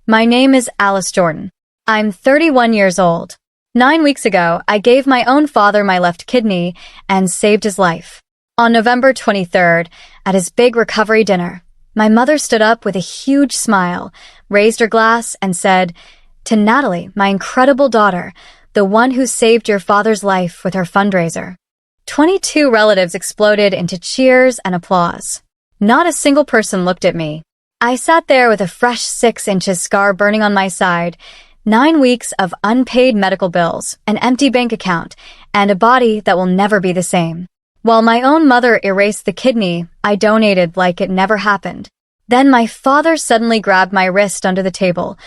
My name is Alice Jordan. I'm 31 years old. 9 weeks ago, I gave my own father my left kidney and saved his life. On November 23rd, at his big recovery dinner, my mother stood up with a huge smile, raised her glass, and said, "To Natalie, my incredible daughter, the one who saved your father's life with her fundraiser." 22 relatives exploded into cheers and applause. Not a single person looked at me. I sat there with a fresh 6-inch scar burning on my side, 9 weeks of unpaid medical bills, an empty bank account, and a body that will never be the same. While my own mother erased the kidney, I donated like it never happened. Then my father suddenly grabbed my wrist under the table,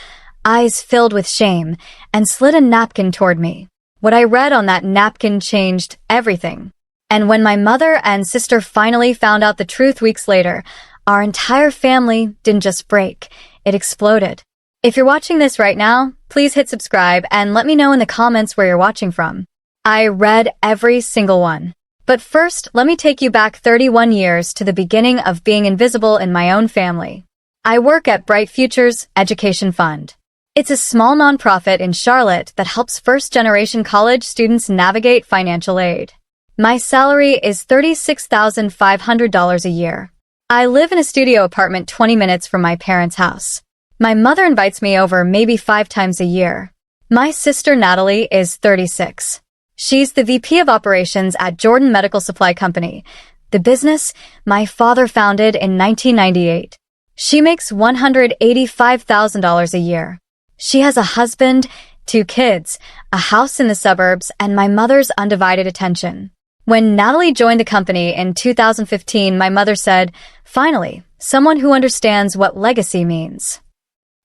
eyes filled with shame, and slid a napkin toward me. What I read on that napkin changed everything. And when my mother and sister finally found out the truth weeks later, our entire family didn't just break, it exploded. If you're watching this right now, please hit subscribe and let me know in the comments where you're watching from. I read every single one. But first, let me take you back 31 years to the beginning of being invisible in my own family. I work at Bright Futures Education Fund. It's a small nonprofit in Charlotte that helps first-generation college students navigate financial aid. My salary is $36,500 a year. I live in a studio apartment 20 minutes from my parents' house. My mother invites me over maybe 5 times a year. My sister Natalie is 36. She's the VP of Operations at Jordan Medical Supply Company, the business my father founded in 1998. She makes $185,000 a year. She has a husband, 2 kids, a house in the suburbs, and my mother's undivided attention. When Natalie joined the company in 2015, my mother said, "Finally, someone who understands what legacy means."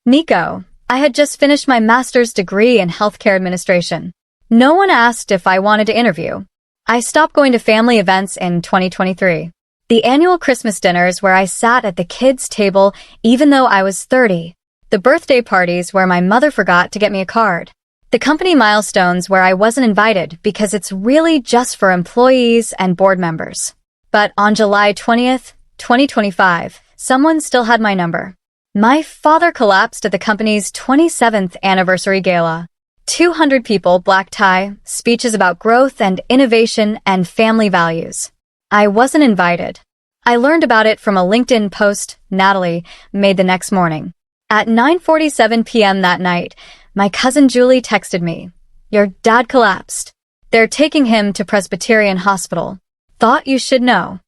Nico, I had just finished my master's degree in healthcare administration. No one asked if I wanted to interview. I stopped going to family events in 2023. The annual Christmas dinners where I sat at the kids' table even though I was 30. The birthday parties where my mother forgot to get me a card. The company milestones where I wasn't invited because it's really just for employees and board members. But on July 20th, 2025, someone still had my number. My father collapsed at the company's 27th anniversary gala. 200 people, black tie, speeches about growth and innovation and family values. I wasn't invited. I learned about it from a LinkedIn post Natalie made the next morning. At 9:47 p.m. that night, my cousin Julie texted me, "Your dad collapsed. They're taking him to Presbyterian Hospital. Thought you should know."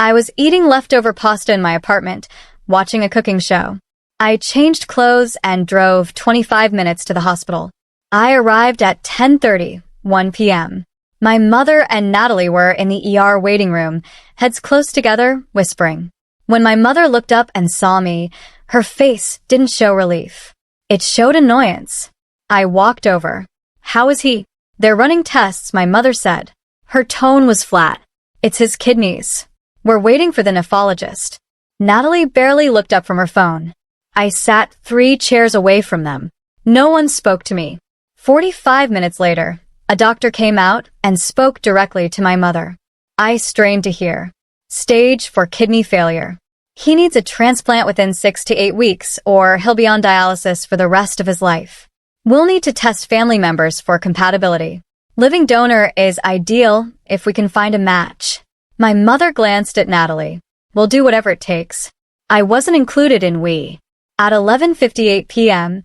I was eating leftover pasta in my apartment, watching a cooking show. I changed clothes and drove 25 minutes to the hospital. I arrived at 10:31 p.m. My mother and Natalie were in the ER waiting room, heads close together, whispering. When my mother looked up and saw me, her face didn't show relief. It showed annoyance. I walked over. "How is he?" "They're running tests," my mother said. Her tone was flat. "It's his kidneys. We're waiting for the nephrologist." Natalie barely looked up from her phone. I sat 3 chairs away from them. No one spoke to me. 45 minutes later, a doctor came out and spoke directly to my mother. I strained to hear. "Stage 4 kidney failure. He needs a transplant within 6 to 8 weeks, or he'll be on dialysis for the rest of his life. We'll need to test family members for compatibility. Living donor is ideal if we can find a match." My mother glanced at Natalie. "We'll do whatever it takes." I wasn't included in we. At 11:58 p.m.,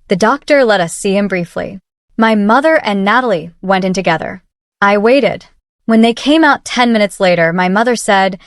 the doctor let us see him briefly. My mother and Natalie went in together. I waited. When they came out 10 minutes later, my mother said,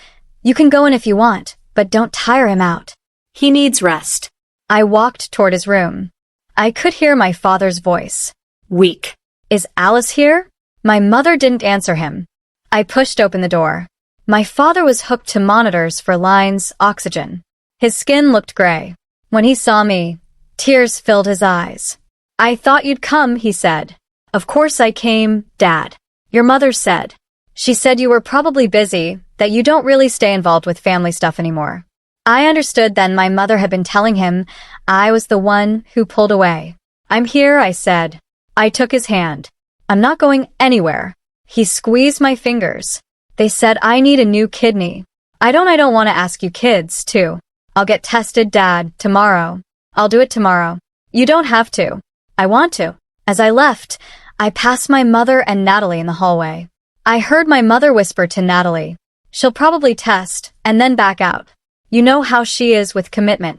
"You can go in if you want, but don't tire him out. He needs rest." I walked toward his room. I could hear my father's voice. "Weak. Is Alice here?" My mother didn't answer him. I pushed open the door. My father was hooked to monitors for lines, oxygen. His skin looked gray. When he saw me, tears filled his eyes. "I thought you'd come," he said. "Of course I came, Dad. Your mother said. She said you were probably busy, that you don't really stay involved with family stuff anymore." I understood then my mother had been telling him I was the one who pulled away. "I'm here," I said. I took his hand. "I'm not going anywhere." He squeezed my fingers. "They said I need a new kidney." I don't want to ask you kids, too. "I'll get tested, Dad, tomorrow. I'll do it tomorrow. You don't have to. I want to. As I left, I passed my mother and Natalie in the hallway. I heard my mother whisper to Natalie, "She'll probably test and then back out. You know how she is with commitment."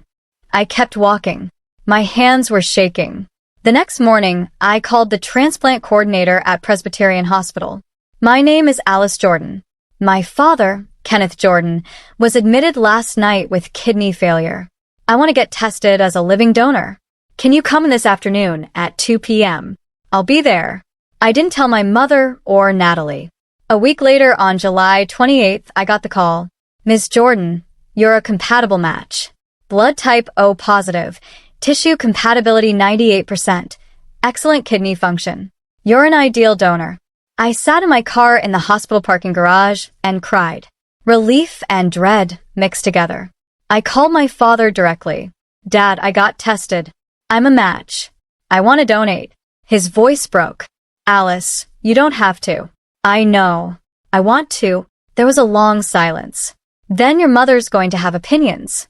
I kept walking. My hands were shaking. The next morning, I called the transplant coordinator at Presbyterian Hospital. "My name is Alice Jordan. My father, Kenneth Jordan, was admitted last night with kidney failure. I want to get tested as a living donor. Can you come in this afternoon at 2 p.m.? I'll be there." I didn't tell my mother or Natalie. A week later, on July 28th, I got the call. "Ms. Jordan, you're a compatible match. Blood type O positive. Tissue compatibility 98%. Excellent kidney function. You're an ideal donor." I sat in my car in the hospital parking garage and cried. Relief and dread mixed together. I called my father directly. "Dad, I got tested. I'm a match. I want to donate." His voice broke. "Alice, you don't have to." "I know. I want to." There was a long silence. "Then your mother's going to have opinions.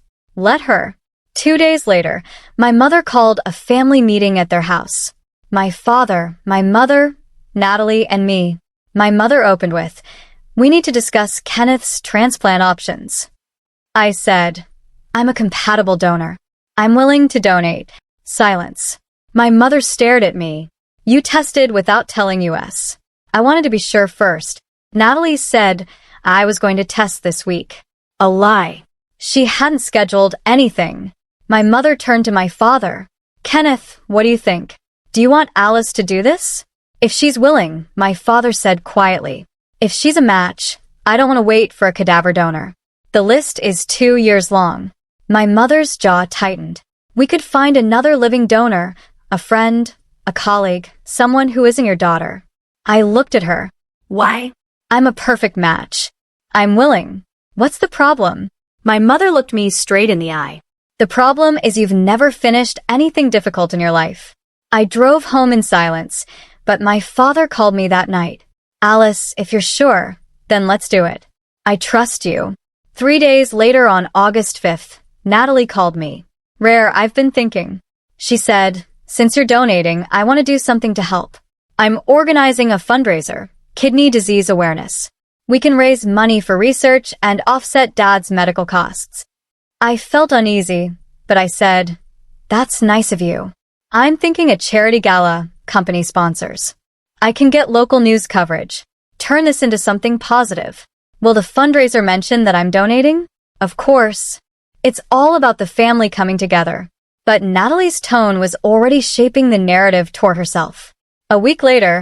Let her." 2 days later, my mother called a family meeting at their house. My father, my mother, Natalie, and me. My mother opened with, "We need to discuss Kenneth's transplant options." I said, "I'm a compatible donor. I'm willing to donate." Silence. My mother stared at me. "You tested without telling us." I wanted to be sure first. Natalie said I was going to test this week. A lie. She hadn't scheduled anything. My mother turned to my father. "Kenneth, what do you think? Do you want Alice to do this?" "If she's willing," my father said quietly. "If she's a match, I don't want to wait for a cadaver donor. The list is 2 years long." My mother's jaw tightened. "We could find another living donor, a friend, a colleague, someone who isn't your daughter." I looked at her. "Why?" "I'm a perfect match. I'm willing. What's the problem?" My mother looked me straight in the eye. "The problem is you've never finished anything difficult in your life." I drove home in silence, but my father called me that night. "Alice, if you're sure, then let's do it. I trust you." 3 days later, on August 5th, Natalie called me. "Rare, I've been thinking." She said, "Since you're donating, I want to do something to help. I'm organizing a fundraiser, kidney disease awareness. We can raise money for research and offset Dad's medical costs." I felt uneasy, but I said, "That's nice of you. I'm thinking a charity gala, company sponsors. I can get local news coverage. Turn this into something positive. Will the fundraiser mention that I'm donating?" Of course. It's all about the family coming together. But Natalie's tone was already shaping the narrative toward herself. A week later,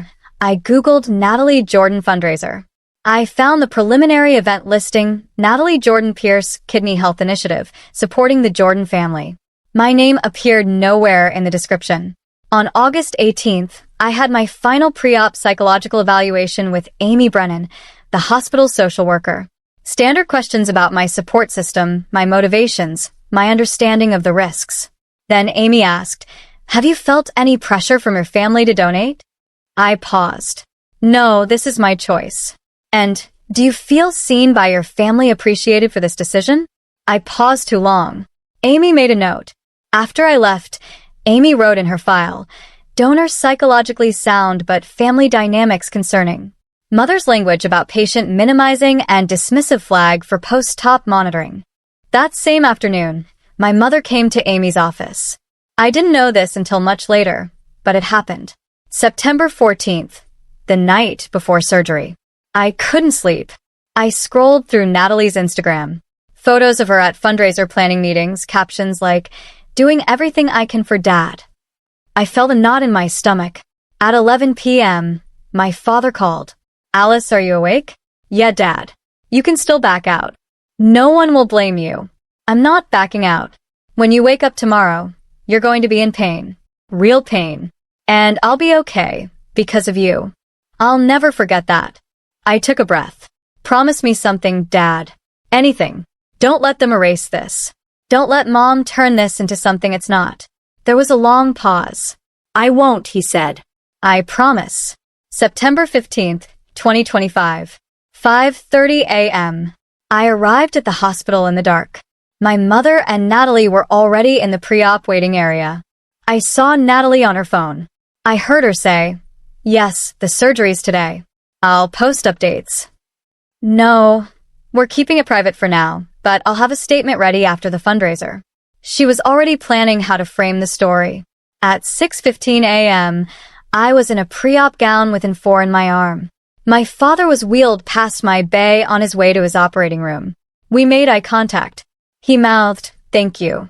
I Googled Natalie Jordan fundraiser. I found the preliminary event listing, Natalie Jordan Pierce Kidney Health Initiative, supporting the Jordan family. My name appeared nowhere in the description. On August 18th, I had my final pre-op psychological evaluation with Amy Brennan, the hospital social worker. Standard questions about my support system, my motivations, my understanding of the risks. Then Amy asked, "Have you felt any pressure from your family to donate?" I paused. "No, this is my choice." And, "Do you feel seen by your family, appreciated for this decision?" I paused too long. Amy made a note. After I left, Amy wrote in her file, "Donor psychologically sound but family dynamics concerning. Mother's language about patient minimizing and dismissive flag for post-op monitoring." That same afternoon, my mother came to Amy's office. I didn't know this until much later, but it happened. September 14th, the night before surgery. I couldn't sleep. I scrolled through Natalie's Instagram. Photos of her at fundraiser planning meetings, captions like, "Doing everything I can for Dad." I felt a knot in my stomach. At 11 p.m., my father called. "Alice, are you awake?" "Yeah, Dad. You can still back out. No one will blame you." "I'm not backing out. When you wake up tomorrow, you're going to be in pain. Real pain. And I'll be okay, because of you. I'll never forget that." I took a breath. "Promise me something, Dad. Anything. Don't let them erase this. Don't let Mom turn this into something it's not." There was a long pause. "I won't," he said. "I promise." September 15th, 2025. 5:30 a.m. I arrived at the hospital in the dark. My mother and Natalie were already in the pre-op waiting area. I saw Natalie on her phone. I heard her say, "Yes, the surgery's today. I'll post updates." "No, we're keeping it private for now, but I'll have a statement ready after the fundraiser." She was already planning how to frame the story. At 6:15 a.m., I was in a pre-op gown with N4 in my arm. My father was wheeled past my bay on his way to his operating room. We made eye contact. He mouthed, "Thank you."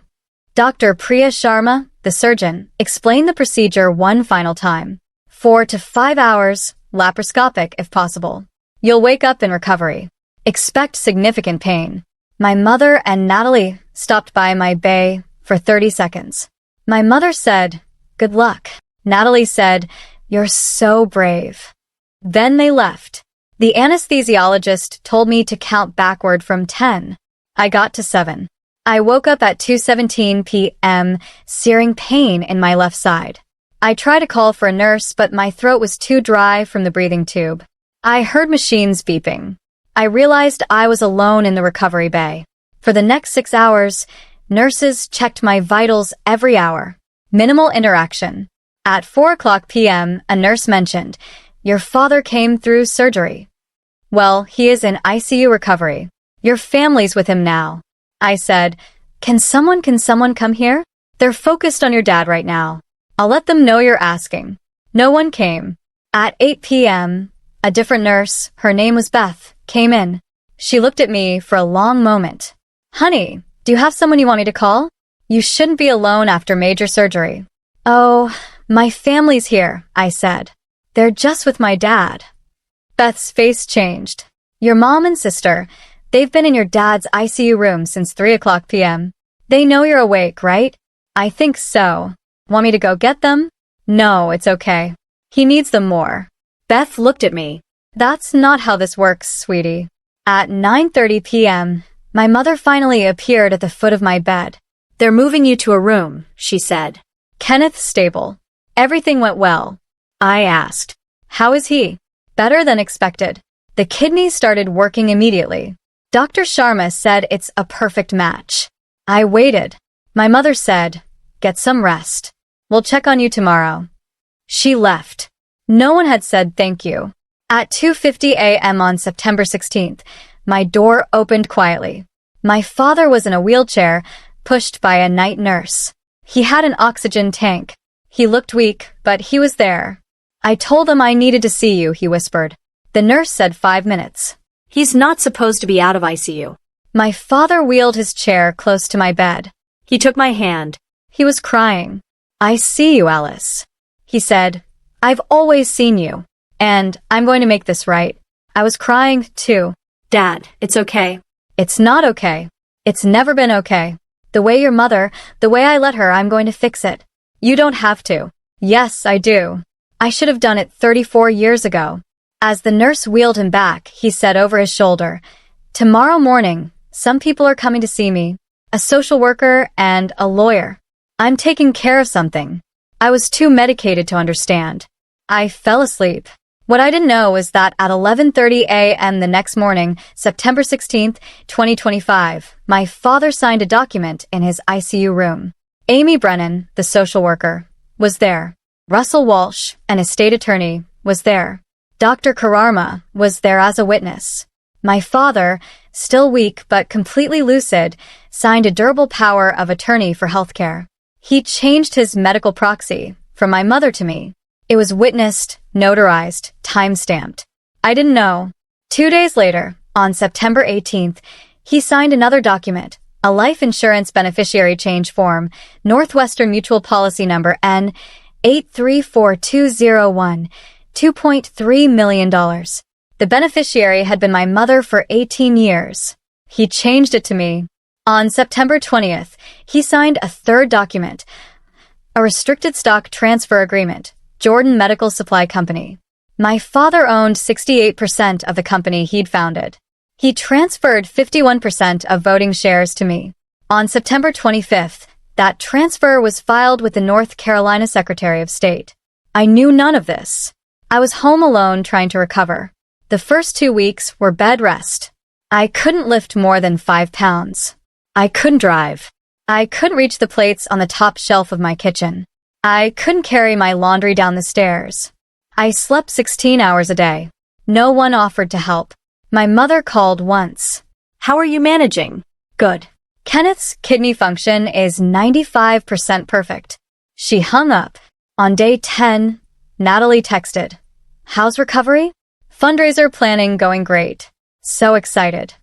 Dr. Priya Sharma, the surgeon, explained the procedure one final time. 4 to 5 hours, laparoscopic if possible. You'll wake up in recovery. Expect significant pain. My mother and Natalie stopped by my bay for 30 seconds. My mother said, "Good luck." Natalie said, "You're so brave." Then they left. The anesthesiologist told me to count backward from 10. I got to 7. I woke up at 2:17 p.m., searing pain in my left side. I tried to call for a nurse, but my throat was too dry from the breathing tube. I heard machines beeping. I realized I was alone in the recovery bay. For the next 6 hours, nurses checked my vitals every hour. Minimal interaction. At 4:00 p.m., a nurse mentioned, "Your father came through surgery." "Well, he is in ICU recovery. Your family's with him now." I said, Can someone come here? They're focused on your dad right now. I'll let them know you're asking." No one came. At 8 p.m., a different nurse, her name was Beth, came in. She looked at me for a long moment. "Honey, do you have someone you want me to call? You shouldn't be alone after major surgery." "Oh, my family's here," I said. "They're just with my dad." Beth's face changed. "Your mom and sister, they've been in your dad's ICU room since 3:00 p.m. They know you're awake, right?" "I think so. Want me to go get them?" "No, it's okay. He needs them more." Beth looked at me. "That's not how this works, sweetie." At 9:30 p.m., my mother finally appeared at the foot of my bed. "They're moving you to a room," she said. "Kenneth stable. Everything went well." I asked, "How is he?" "Better than expected. The kidneys started working immediately. Dr. Sharma said it's a perfect match." I waited. My mother said, "Get some rest. We'll check on you tomorrow." She left. No one had said thank you. At 2:50 a.m. on September 16th, my door opened quietly. My father was in a wheelchair, pushed by a night nurse. He had an oxygen tank. He looked weak, but he was there. "I told him I needed to see you," he whispered. The nurse said 5 minutes. "He's not supposed to be out of ICU." My father wheeled his chair close to my bed. He took my hand. He was crying. "I see you, Alice," he said. "I've always seen you. And I'm going to make this right." I was crying, too. "Dad, it's okay." "It's not okay. It's never been okay. The way your mother, the way I let her, I'm going to fix it. You don't have to." "Yes, I do. I should have done it 34 years ago." As the nurse wheeled him back, he said over his shoulder, "Tomorrow morning, some people are coming to see me. A social worker and a lawyer. I'm taking care of something." I was too medicated to understand. I fell asleep. What I didn't know was that at 11:30 a.m. the next morning, September 16th, 2025, my father signed a document in his ICU room. Amy Brennan, the social worker, was there. Russell Walsh, an estate attorney, was there. Dr. Kararma was there as a witness. My father, still weak but completely lucid, signed a durable power of attorney for healthcare. He changed his medical proxy from my mother to me. It was witnessed, notarized, time-stamped. I didn't know. 2 days later, on September 18th, he signed another document, a life insurance beneficiary change form, Northwestern Mutual Policy Number N834201, $2.3 million. The beneficiary had been my mother for 18 years. He changed it to me. On September 20th, he signed a third document, a restricted stock transfer agreement, Jordan Medical Supply Company. My father owned 68% of the company he'd founded. He transferred 51% of voting shares to me. On September 25th, that transfer was filed with the North Carolina Secretary of State. I knew none of this. I was home alone trying to recover. The first 2 weeks were bed rest. I couldn't lift more than 5 pounds. I couldn't drive. I couldn't reach the plates on the top shelf of my kitchen. I couldn't carry my laundry down the stairs. I slept 16 hours a day. No one offered to help. My mother called once. How are you managing? Good. Kenneth's kidney function is 95% perfect. She hung up. On day 10, Natalie texted. How's recovery? Fundraiser planning going great. So excited.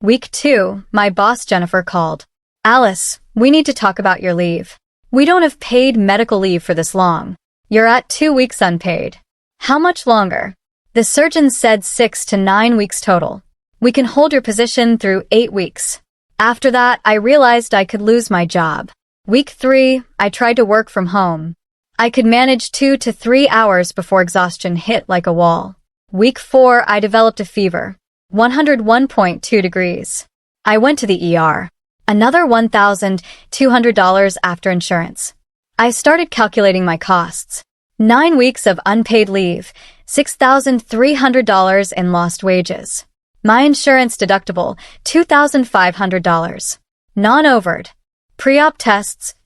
Week 2, my boss Jennifer called. Alice, we need to talk about your leave. We don't have paid medical leave for this long. You're at 2 weeks unpaid. How much longer? The surgeon said 6 to 9 weeks total. We can hold your position through 8 weeks. After that, I realized I could lose my job. Week 3, I tried to work from home. I could manage 2 to 3 hours before exhaustion hit like a wall. Week 4, I developed a fever. 101.2 degrees. I went to the ER. Another $1,200 after insurance. I started calculating my costs. 9 weeks of unpaid leave, $6,300 in lost wages. My insurance deductible, $2,500. Non-overd. Pre-op tests,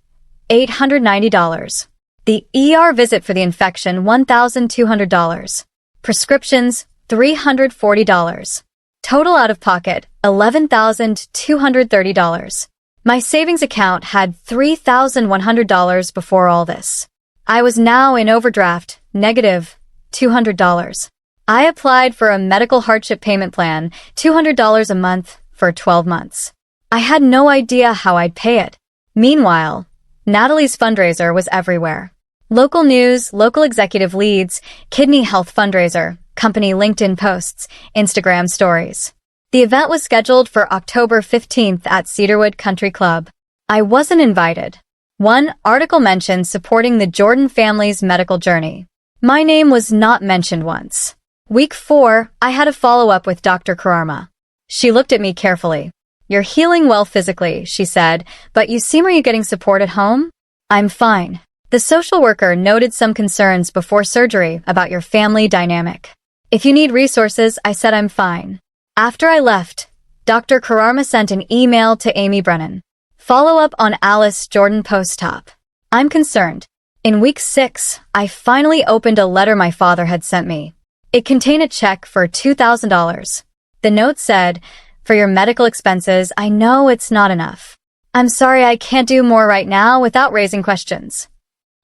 $890. The ER visit for the infection, $1,200. Prescriptions, $340. Total out-of-pocket, $11,230. My savings account had $3,100 before all this. I was now in overdraft, negative $200. I applied for a medical hardship payment plan, $200 a month for 12 months. I had no idea how I'd pay it. Meanwhile, Natalie's fundraiser was everywhere. Local news, local executive leads, kidney health fundraiser, company LinkedIn posts, Instagram stories. The event was scheduled for October 15th at Cedarwood Country Club. I wasn't invited. One article mentioned supporting the Jordan family's medical journey. My name was not mentioned once. Week 4, I had a follow-up with Dr. Karama. She looked at me carefully. You're healing well physically, she said, but you seem, are you getting support at home? I'm fine. The social worker noted some concerns before surgery about your family dynamic. If you need resources, I said I'm fine. After I left, Dr. Karama sent an email to Amy Brennan. Follow-up on Alice Jordan post-op. I'm concerned. In week 6, I finally opened a letter my father had sent me. It contained a check for $2,000. The note said, for your medical expenses, I know it's not enough. I'm sorry I can't do more right now without raising questions.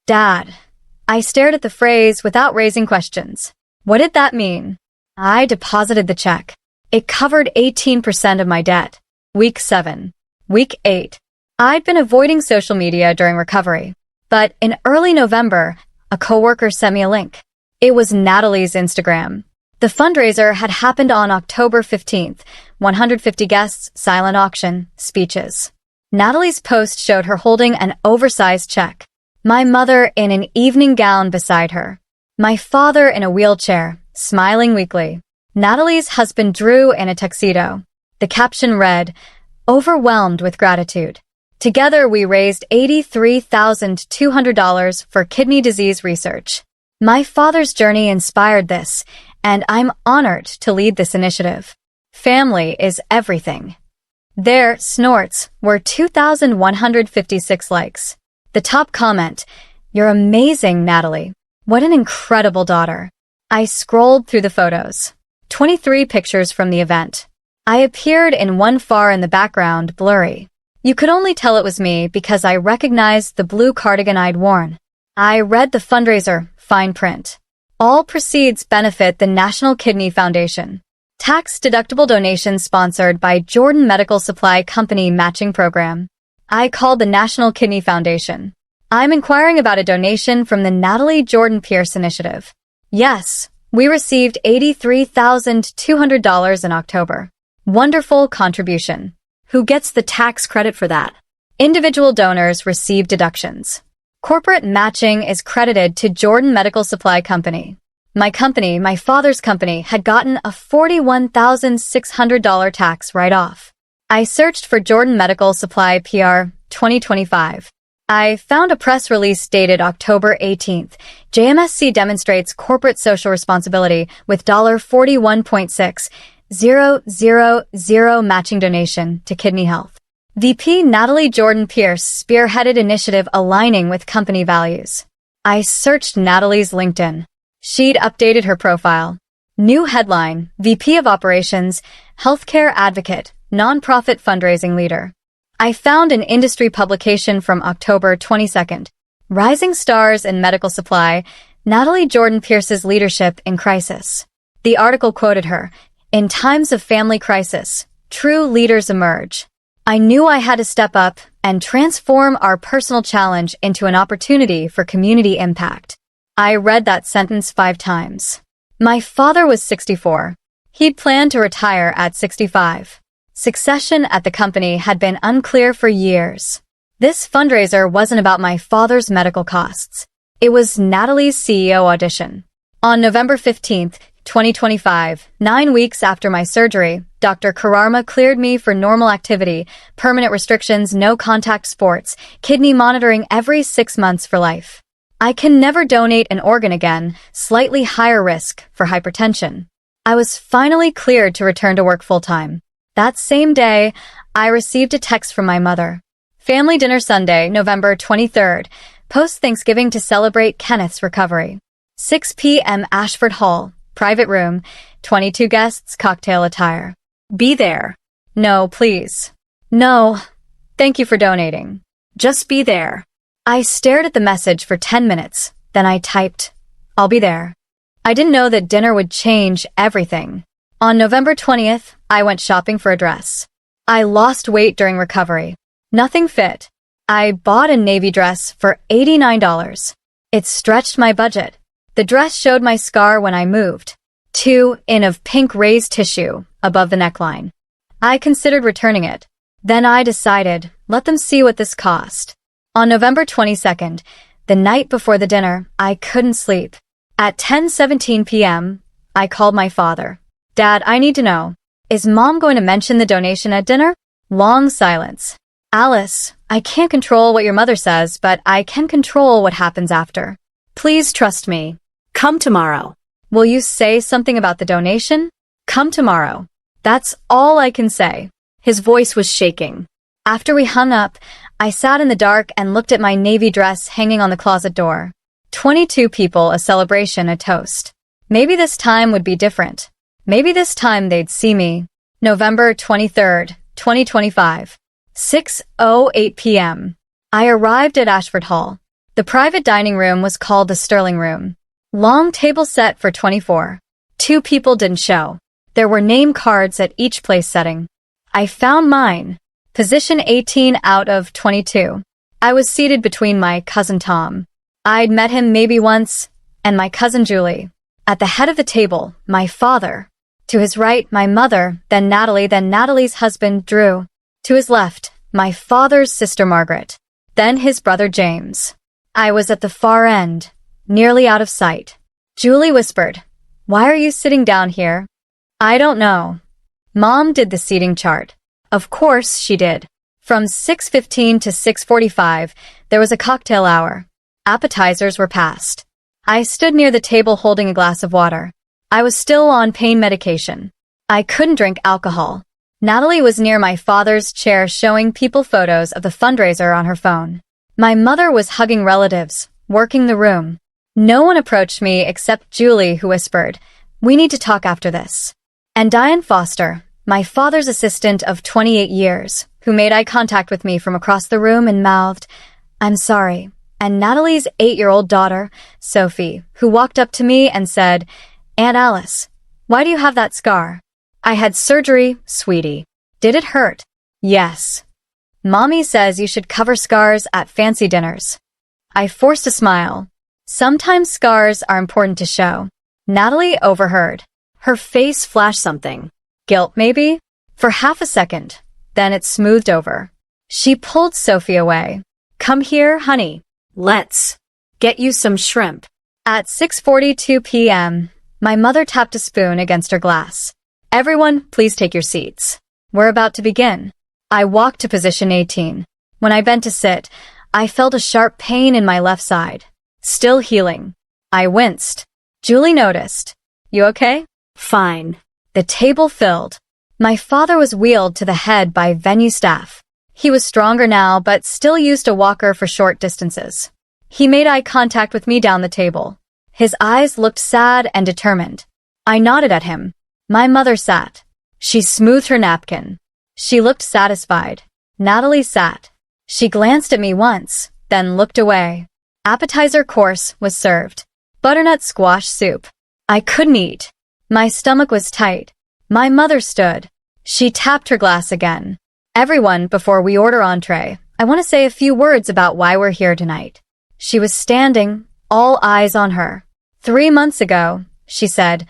Dad. I stared at the phrase without raising questions. What did that mean? I deposited the check. It covered 18% of my debt. Week 7. Week 8. I'd been avoiding social media during recovery. But in early November, a coworker sent me a link. It was Natalie's Instagram. The fundraiser had happened on October 15th, 150 guests, silent auction, speeches. Natalie's post showed her holding an oversized check. My mother in an evening gown beside her. My father in a wheelchair, smiling weakly. Natalie's husband Drew in a tuxedo. The caption read, overwhelmed with gratitude. Together we raised $83,200 for kidney disease research. My father's journey inspired this, and I'm honored to lead this initiative. Family is everything. Their snorts were 2,156 likes. The top comment, you're amazing, Natalie. What an incredible daughter. I scrolled through the photos. 23 pictures from the event. I appeared in one far in the background, blurry. You could only tell it was me because I recognized the blue cardigan I'd worn. I read the fundraiser, fine print. All proceeds benefit the National Kidney Foundation. Tax-deductible donations sponsored by Jordan Medical Supply Company matching program. I called the National Kidney Foundation. I'm inquiring about a donation from the Natalie Jordan Pierce Initiative. Yes, we received $83,200 in October. Wonderful contribution. Who gets the tax credit for that? Individual donors receive deductions. Corporate matching is credited to Jordan Medical Supply Company. My company, my father's company, had gotten a $41,600 tax write-off. I searched for Jordan Medical Supply PR 2025. I found a press release dated October 18th. JMSC demonstrates corporate social responsibility with $41.6 000 matching donation to kidney health. VP Natalie Jordan Pierce spearheaded initiative aligning with company values. I searched Natalie's LinkedIn. She'd updated her profile. New headline, VP of Operations, Healthcare Advocate, Nonprofit Fundraising Leader. I found an industry publication from October 22nd. Rising Stars in Medical Supply, Natalie Jordan Pierce's Leadership in Crisis. The article quoted her, "In times of family crisis, true leaders emerge." I knew I had to step up and transform our personal challenge into an opportunity for community impact. I read that sentence 5 times. My father was 64. He'd planned to retire at 65. Succession at the company had been unclear for years. This fundraiser wasn't about my father's medical costs. It was Natalie's CEO audition. On November 15th, 2025, 9 weeks after my surgery, Dr. Kararma cleared me for normal activity, permanent restrictions, no contact sports, kidney monitoring every 6 months for life. I can never donate an organ again, slightly higher risk for hypertension. I was finally cleared to return to work full-time. That same day, I received a text from my mother. Family dinner Sunday, November 23rd, post-Thanksgiving to celebrate Kenneth's recovery. 6 p.m. Ashford Hall, private room, 22 guests, cocktail attire. Be there. No, please. No, thank you for donating. Just be there. I stared at the message for 10 minutes, then I typed, "I'll be there." I didn't know that dinner would change everything. On November 20th, I went shopping for a dress. I lost weight during recovery. Nothing fit. I bought a navy dress for $89. It stretched my budget. The dress showed my scar when I moved. 2 in of pink raised tissue above the neckline. I considered returning it. Then I decided, let them see what this cost. On November 22nd, the night before the dinner, I couldn't sleep. At 10:17 p.m., I called my father. "Dad, I need to know. Is Mom going to mention the donation at dinner?" Long silence. "Alice, I can't control what your mother says, but I can control what happens after. Please trust me. Come tomorrow." "Will you say something about the donation?" "Come tomorrow." That's all I can say. His voice was shaking. After we hung up, I sat in the dark and looked at my navy dress hanging on the closet door. 22 people, a celebration, a toast. Maybe this time would be different. Maybe this time they'd see me. November 23rd, 2025. 6:08 p.m. I arrived at Ashford Hall. The private dining room was called the Sterling Room. Long table set for 24. 2 people didn't show. There were name cards at each place setting. I found mine. Position 18 out of 22. I was seated between my cousin Tom. I'd met him maybe once, and my cousin Julie. At the head of the table, my father. To his right, my mother, then Natalie's husband, Drew. To his left, my father's sister Margaret. Then his brother James. I was at the far end, nearly out of sight. Julie whispered, "Why are you sitting down here?" "I don't know. Mom did the seating chart." Of course she did. From 6:15 to 6:45, there was a cocktail hour. Appetizers were passed. I stood near the table holding a glass of water. I was still on pain medication. I couldn't drink alcohol. Natalie was near my father's chair showing people photos of the fundraiser on her phone. My mother was hugging relatives, working the room. No one approached me except Julie, who whispered, "We need to talk after this." And Diane Foster, my father's assistant of 28 years, who made eye contact with me from across the room and mouthed, "I'm sorry." And Natalie's 8-year-old daughter, Sophie, who walked up to me and said, "Aunt Alice, why do you have that scar?" "I had surgery, sweetie." "Did it hurt?" "Yes." "Mommy says you should cover scars at fancy dinners." I forced a smile. Sometimes scars are important to show. Natalie overheard. Her face flashed something. Guilt, maybe? For half a second. Then it smoothed over. She pulled Sophie away. "Come here, honey. Let's get you some shrimp." At 6:42 p.m., my mother tapped a spoon against her glass. "Everyone, please take your seats. We're about to begin." I walked to position 18. When I bent to sit, I felt a sharp pain in my left side. Still healing. I winced. Julie noticed. "You okay?" "Fine." The table filled. My father was wheeled to the head by venue staff. He was stronger now, but still used a walker for short distances. He made eye contact with me down the table. His eyes looked sad and determined. I nodded at him. My mother sat. She smoothed her napkin. She looked satisfied. Natalie sat. She glanced at me once, then looked away. Appetizer course was served. Butternut squash soup. I couldn't eat. My stomach was tight. My mother stood. She tapped her glass again. Everyone, before we order entree, I want to say a few words about why we're here tonight. She was standing, all eyes on her. 3 months ago, she said,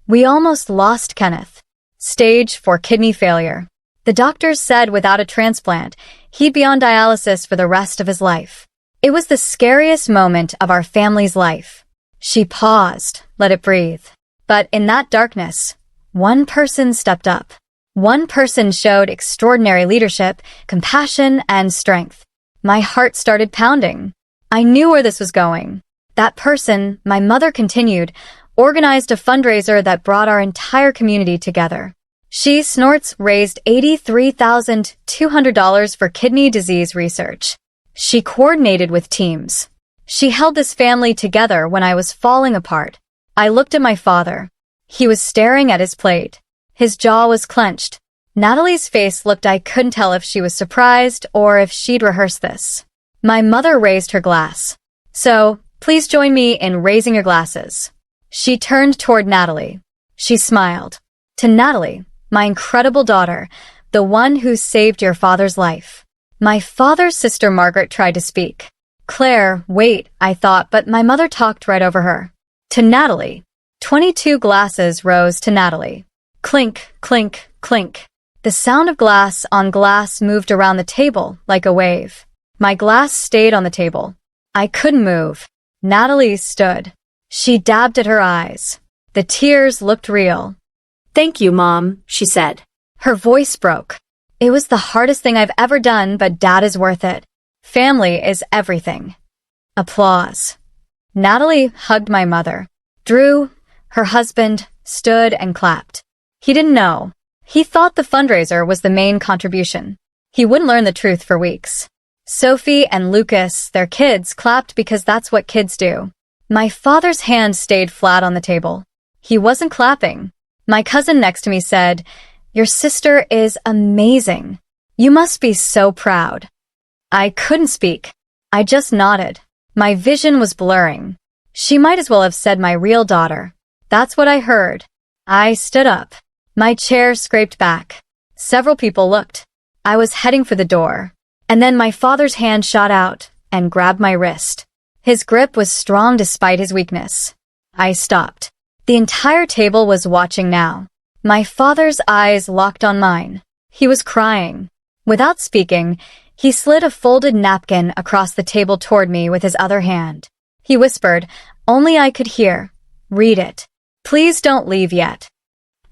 we almost lost Kenneth. Stage 4 kidney failure. The doctors said without a transplant, he'd be on dialysis for the rest of his life. It was the scariest moment of our family's life. She paused, let it breathe. But in that darkness, one person stepped up. One person showed extraordinary leadership, compassion, and strength. My heart started pounding. I knew where this was going. That person, my mother continued, organized a fundraiser that brought our entire community together. She Snorts raised $83,200 for kidney disease research. She coordinated with teams. She held this family together when I was falling apart. I looked at my father. He was staring at his plate. His jaw was clenched. Natalie's face looked I couldn't tell if she was surprised or if she'd rehearsed this. My mother raised her glass. So, please join me in raising your glasses. She turned toward Natalie. She smiled. To Natalie, my incredible daughter, the one who saved your father's life. My father's sister Margaret tried to speak. Claire, wait, I thought, but my mother talked right over her. To Natalie. 22 glasses rose to Natalie. Clink, clink, clink. The sound of glass on glass moved around the table like a wave. My glass stayed on the table. I couldn't move. Natalie stood. She dabbed at her eyes. The tears looked real. Thank you, Mom, she said. Her voice broke. It was the hardest thing I've ever done, but Dad is worth it. Family is everything. Applause. Natalie hugged my mother. Drew, her husband, stood and clapped. He didn't know. He thought the fundraiser was the main contribution. He wouldn't learn the truth for weeks. Sophie and Lucas, their kids, clapped because that's what kids do. My father's hand stayed flat on the table. He wasn't clapping. My cousin next to me said, "Your sister is amazing. You must be so proud." I couldn't speak. I just nodded. My vision was blurring. She might as well have said my real daughter. That's what I heard. I stood up. My chair scraped back. Several people looked. I was heading for the door. And then my father's hand shot out and grabbed my wrist. His grip was strong despite his weakness. I stopped. The entire table was watching now. My father's eyes locked on mine. He was crying. Without speaking, he slid a folded napkin across the table toward me with his other hand. He whispered, only I could hear, "Read it. Please don't leave yet."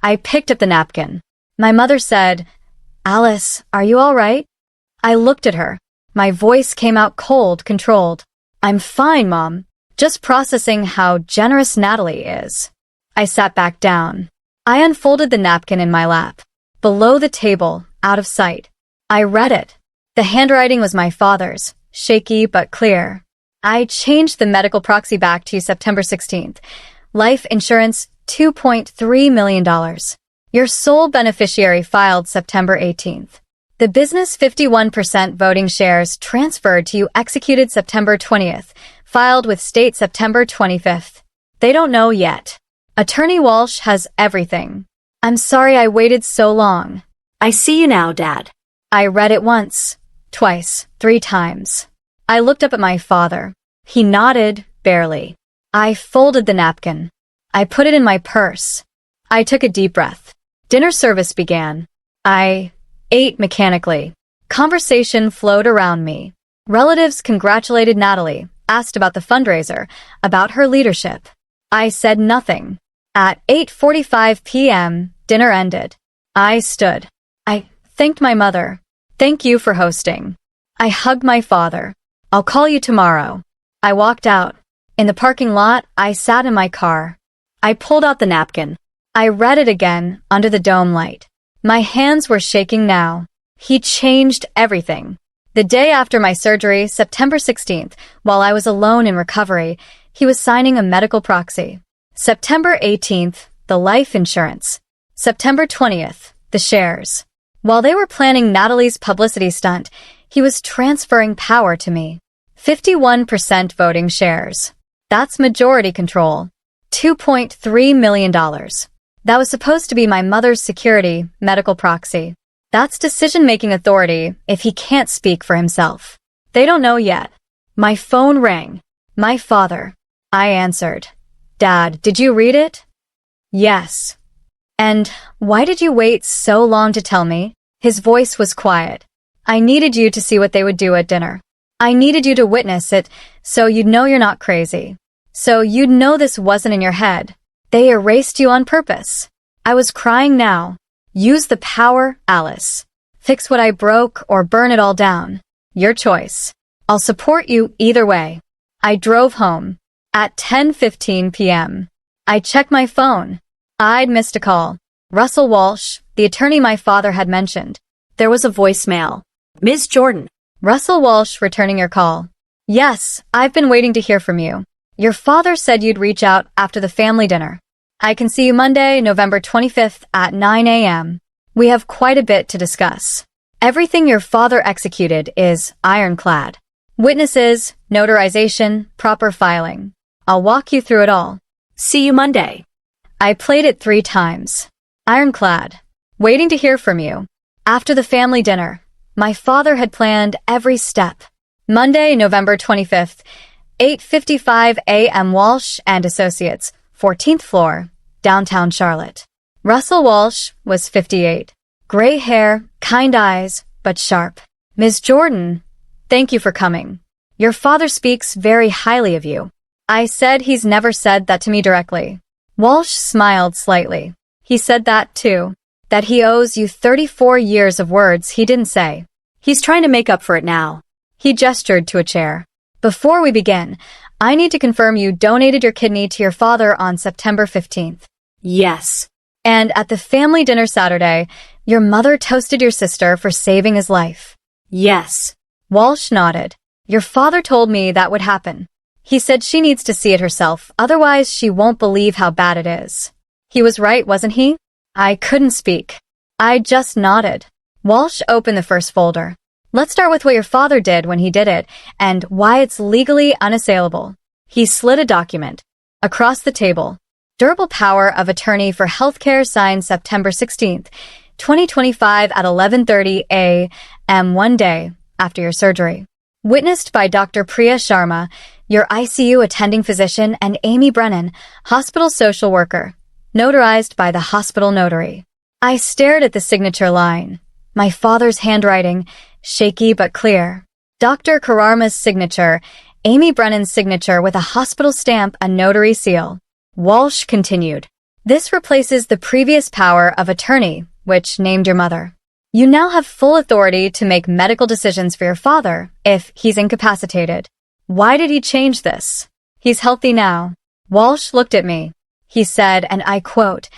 I picked up the napkin. My mother said, "Alice, are you all right?" I looked at her. My voice came out cold, controlled. "I'm fine, Mom. Just processing how generous Natalie is." I sat back down. I unfolded the napkin in my lap. Below the table, out of sight. I read it. The handwriting was my father's, shaky but clear. I changed the medical proxy back to September 16th. Life insurance, $2.3 million. Your sole beneficiary filed September 18th. The business 51% voting shares transferred to you executed September 20th, filed with state September 25th. They don't know yet. Attorney Walsh has everything. I'm sorry I waited so long. I see you now, Dad. I read it once, twice, 3 times. I looked up at my father. He nodded, barely. I folded the napkin. I put it in my purse. I took a deep breath. Dinner service began. I ate mechanically. Conversation flowed around me. Relatives congratulated Natalie, asked about the fundraiser, about her leadership. I said nothing. At 8:45 p.m., dinner ended. I stood. I thanked my mother. Thank you for hosting. I hugged my father. I'll call you tomorrow. I walked out. In the parking lot, I sat in my car. I pulled out the napkin. I read it again under the dome light. My hands were shaking now. He changed everything. The day after my surgery, September 16th, while I was alone in recovery, he was signing a medical proxy. September 18th, the life insurance. September 20th, the shares. While they were planning Natalie's publicity stunt, he was transferring power to me. 51% voting shares. That's majority control. $2.3 million. That was supposed to be my mother's security, medical proxy. That's decision-making authority if he can't speak for himself. They don't know yet. My phone rang. My father. I answered. Dad, did you read it? Yes. And why did you wait so long to tell me? His voice was quiet. I needed you to see what they would do at dinner. I needed you to witness it so you'd know you're not crazy. So you'd know this wasn't in your head. They erased you on purpose. I was crying now. Use the power, Alice. Fix what I broke or burn it all down. Your choice. I'll support you either way. I drove home. At 10:15 p.m. I checked my phone. I'd missed a call. Russell Walsh, the attorney my father had mentioned. There was a voicemail. Ms. Jordan. Russell Walsh returning your call. Yes, I've been waiting to hear from you. Your father said you'd reach out after the family dinner. I can see you Monday, November 25th at 9 a.m. We have quite a bit to discuss. Everything your father executed is ironclad. Witnesses, notarization, proper filing. I'll walk you through it all. See you Monday. I played it 3 times. Ironclad. Waiting to hear from you. After the family dinner, my father had planned every step. Monday, November 25th, 8:55 a.m. Walsh and Associates, 14th floor, downtown Charlotte. Russell Walsh was 58. Gray hair, kind eyes, but sharp. Ms. Jordan, thank you for coming. Your father speaks very highly of you. I said he's never said that to me directly. Walsh smiled slightly. He said that too. That he owes you 34 years of words he didn't say. He's trying to make up for it now. He gestured to a chair. Before we begin, I need to confirm you donated your kidney to your father on September 15th. Yes. And at the family dinner Saturday, your mother toasted your sister for saving his life. Yes. Walsh nodded. Your father told me that would happen. He said she needs to see it herself, otherwise she won't believe how bad it is. He was right, wasn't he? I couldn't speak. I just nodded. Walsh opened the first folder. Let's start with what your father did when he did it, and why it's legally unassailable. He slid a document. Across the table. Durable power of attorney for healthcare signed September 16th, 2025 at 11:30 a.m. one day after your surgery. Witnessed by Dr. Priya Sharma, your ICU attending physician, and Amy Brennan, hospital social worker. Notarized by the hospital notary. I stared at the signature line. My father's handwriting, shaky but clear. Dr. Kararma's signature, Amy Brennan's signature with a hospital stamp and notary seal. Walsh continued. This replaces the previous power of attorney, which named your mother. You now have full authority to make medical decisions for your father if he's incapacitated. Why did he change this? He's healthy now. Walsh looked at me. He said, and I quote,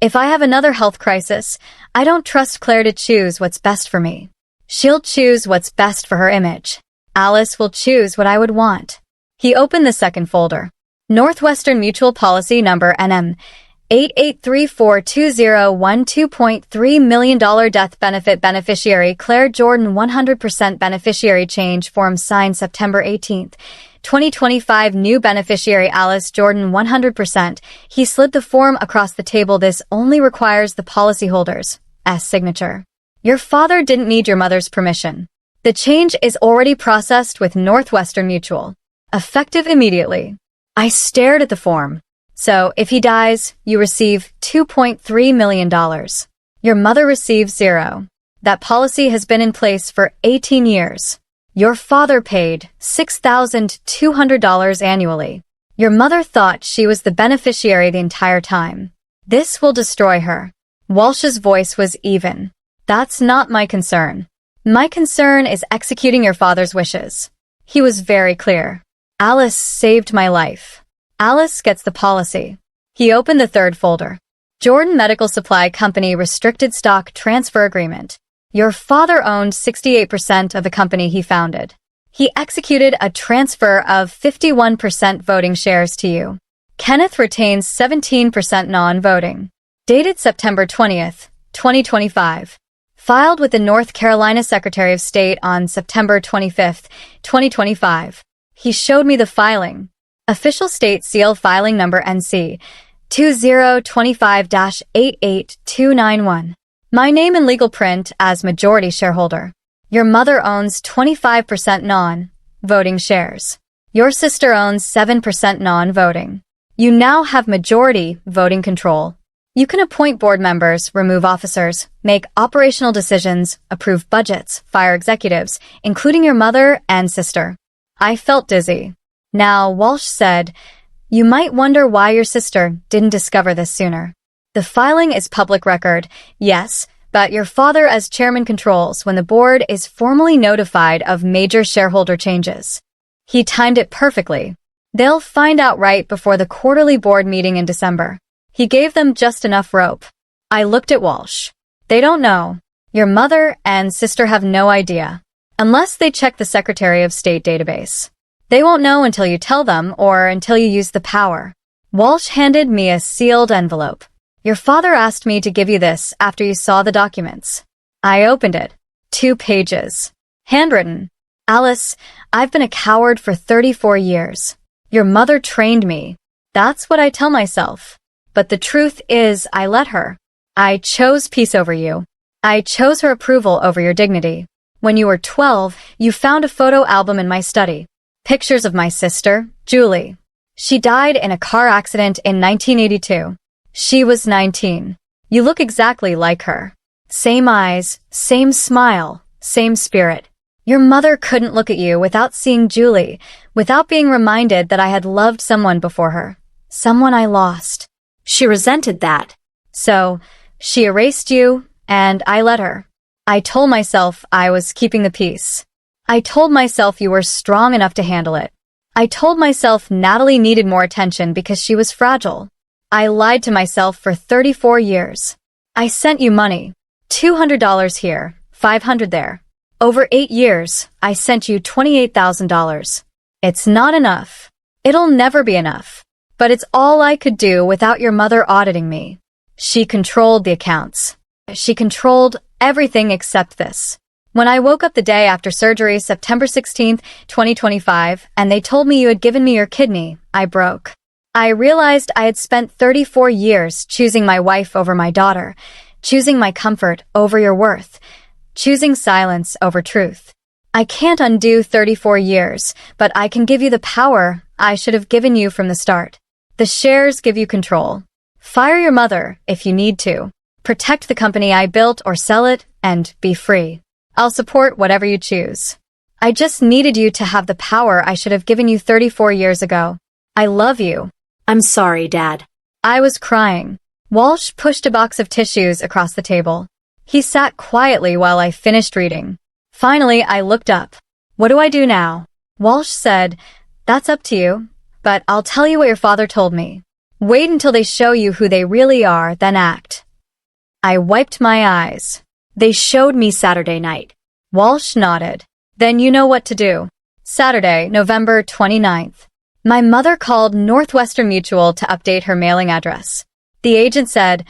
"If I have another health crisis, I don't trust Claire to choose what's best for me. She'll choose what's best for her image. Alice will choose what I would want." He opened the second folder. Northwestern Mutual Policy Number NM 88342012 $2.3 million death benefit beneficiary Claire Jordan 100% beneficiary change form signed September 18th. 2025 new beneficiary Alice Jordan 100%. He slid the form across the table. This only requires the policyholder's signature. Your father didn't need your mother's permission. The change is already processed with Northwestern Mutual. Effective immediately. I stared at the form. So, if he dies, you receive $2.3 million. Your mother receives 0. That policy has been in place for 18 years. Your father paid $6,200 annually. Your mother thought she was the beneficiary the entire time. This will destroy her. Walsh's voice was even. That's not my concern. My concern is executing your father's wishes. He was very clear. Alice saved my life. Alice gets the policy. He opened the third folder. Jordan Medical Supply Company Restricted Stock Transfer Agreement. Your father owned 68% of the company he founded. He executed a transfer of 51% voting shares to you. Kenneth retains 17% non-voting. Dated September 20th, 2025. Filed with the North Carolina Secretary of State on September 25th, 2025. He showed me the filing. Official state seal filing number NC 2025-88291. My name in legal print as majority shareholder. Your mother owns 25% non-voting shares. Your sister owns 7% non-voting. You now have majority voting control. You can appoint board members, remove officers, make operational decisions, approve budgets, fire executives, including your mother and sister. I felt dizzy. Now, Walsh said, you might wonder why your sister didn't discover this sooner. The filing is public record, yes, but your father as chairman controls when the board is formally notified of major shareholder changes. He timed it perfectly. They'll find out right before the quarterly board meeting in December. He gave them just enough rope. I looked at Walsh. They don't know. Your mother and sister have no idea. Unless they check the Secretary of State database. They won't know until you tell them or until you use the power. Walsh handed me a sealed envelope. Your father asked me to give you this after you saw the documents. I opened it. 2 pages. Handwritten. Alice, I've been a coward for 34 years. Your mother trained me. That's what I tell myself. But the truth is, I let her. I chose peace over you. I chose her approval over your dignity. When you were 12, you found a photo album in my study. Pictures of my sister, Julie. She died in a car accident in 1982. She was 19. You look exactly like her. Same eyes, same smile, same spirit. Your mother couldn't look at you without seeing Julie, without being reminded that I had loved someone before her. Someone I lost. She resented that. So, she erased you, and I let her. I told myself I was keeping the peace. I told myself you were strong enough to handle it. I told myself Natalie needed more attention because she was fragile. I lied to myself for 34 years. I sent you money. $200 here, $500 there. Over 8 years, I sent you $28,000. It's not enough. It'll never be enough. But it's all I could do without your mother auditing me. She controlled the accounts. She controlled everything except this. When I woke up the day after surgery, September 16th, 2025, and they told me you had given me your kidney, I broke. I realized I had spent 34 years choosing my wife over my daughter, choosing my comfort over your worth, choosing silence over truth. I can't undo 34 years, but I can give you the power I should have given you from the start. The shares give you control. Fire your mother if you need to. Protect the company I built or sell it and be free. I'll support whatever you choose. I just needed you to have the power I should have given you 34 years ago. I love you. I'm sorry, Dad. I was crying. Walsh pushed a box of tissues across the table. He sat quietly while I finished reading. Finally, I looked up. What do I do now? Walsh said, that's up to you, but I'll tell you what your father told me. Wait until they show you who they really are, then act. I wiped my eyes. They showed me Saturday night. Walsh nodded. Then you know what to do. Saturday, November 29th. My mother called Northwestern Mutual to update her mailing address. The agent said,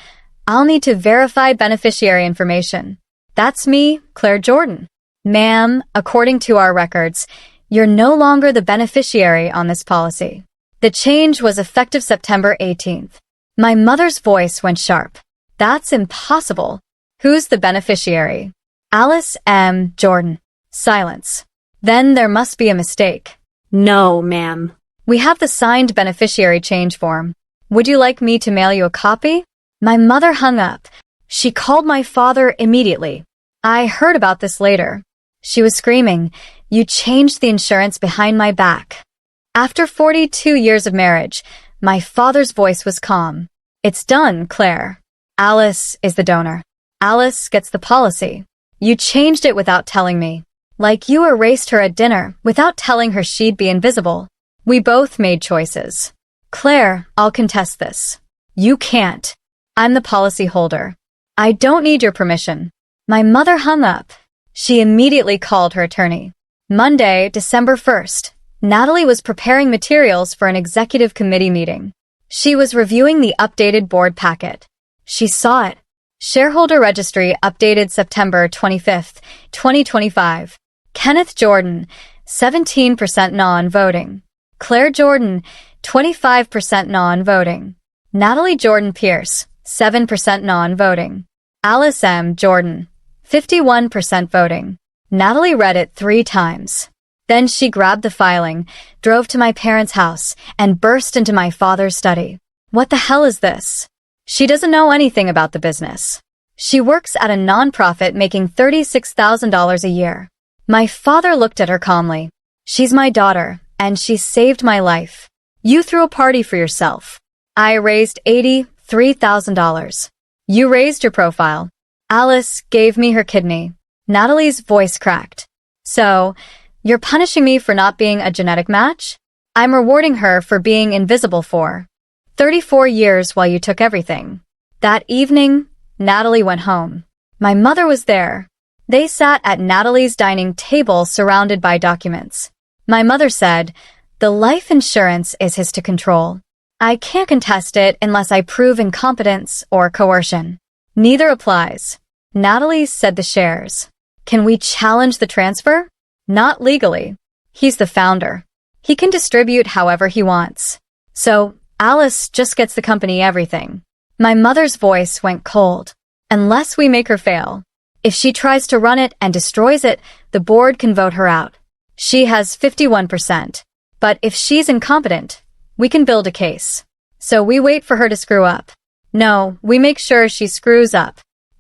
I'll need to verify beneficiary information. That's me, Claire Jordan. Ma'am, according to our records, you're no longer the beneficiary on this policy. The change was effective September 18th. My mother's voice went sharp. That's impossible. Who's the beneficiary? Alice M. Jordan. Silence. Then there must be a mistake. No, ma'am. We have the signed beneficiary change form. Would you like me to mail you a copy? My mother hung up. She called my father immediately. I heard about this later. She was screaming, you changed the insurance behind my back. After 42 years of marriage, my father's voice was calm. It's done, Claire. Alice is the donor. Alice gets the policy. You changed it without telling me. Like you erased her at dinner without telling her she'd be invisible. We both made choices. Claire, I'll contest this. You can't. I'm the policy holder. I don't need your permission. My mother hung up. She immediately called her attorney. Monday, December 1st. Natalie was preparing materials for an executive committee meeting. She was reviewing the updated board packet. She saw it. Shareholder registry updated September 25th, 2025. Kenneth Jordan, 17% non-voting. Claire Jordan, 25% non-voting. Natalie Jordan Pierce, 7% non-voting. Alice M. Jordan, 51% voting. Natalie read it 3 times. Then she grabbed the filing, drove to my parents' house, and burst into my father's study. What the hell is this? She doesn't know anything about the business. She works at a nonprofit making $36,000 a year. My father looked at her calmly. She's my daughter, and she saved my life. You threw a party for yourself. I raised $83,000. You raised your profile. Alice gave me her kidney. Natalie's voice cracked. So, you're punishing me for not being a genetic match? I'm rewarding her for being invisible for 34 years while you took everything. That evening, Natalie went home. My mother was there. They sat at Natalie's dining table surrounded by documents. My mother said, "The life insurance is his to control. I can't contest it unless I prove incompetence or coercion. Neither applies." Natalie said the shares. Can we challenge the transfer? Not legally. He's the founder. He can distribute however he wants. So, Alice just gets the company everything. My mother's voice went cold. Unless we make her fail. If she tries to run it and destroys it, the board can vote her out. She has 51%. But if she's incompetent, we can build a case. So we wait for her to screw up. No, we make sure she screws up.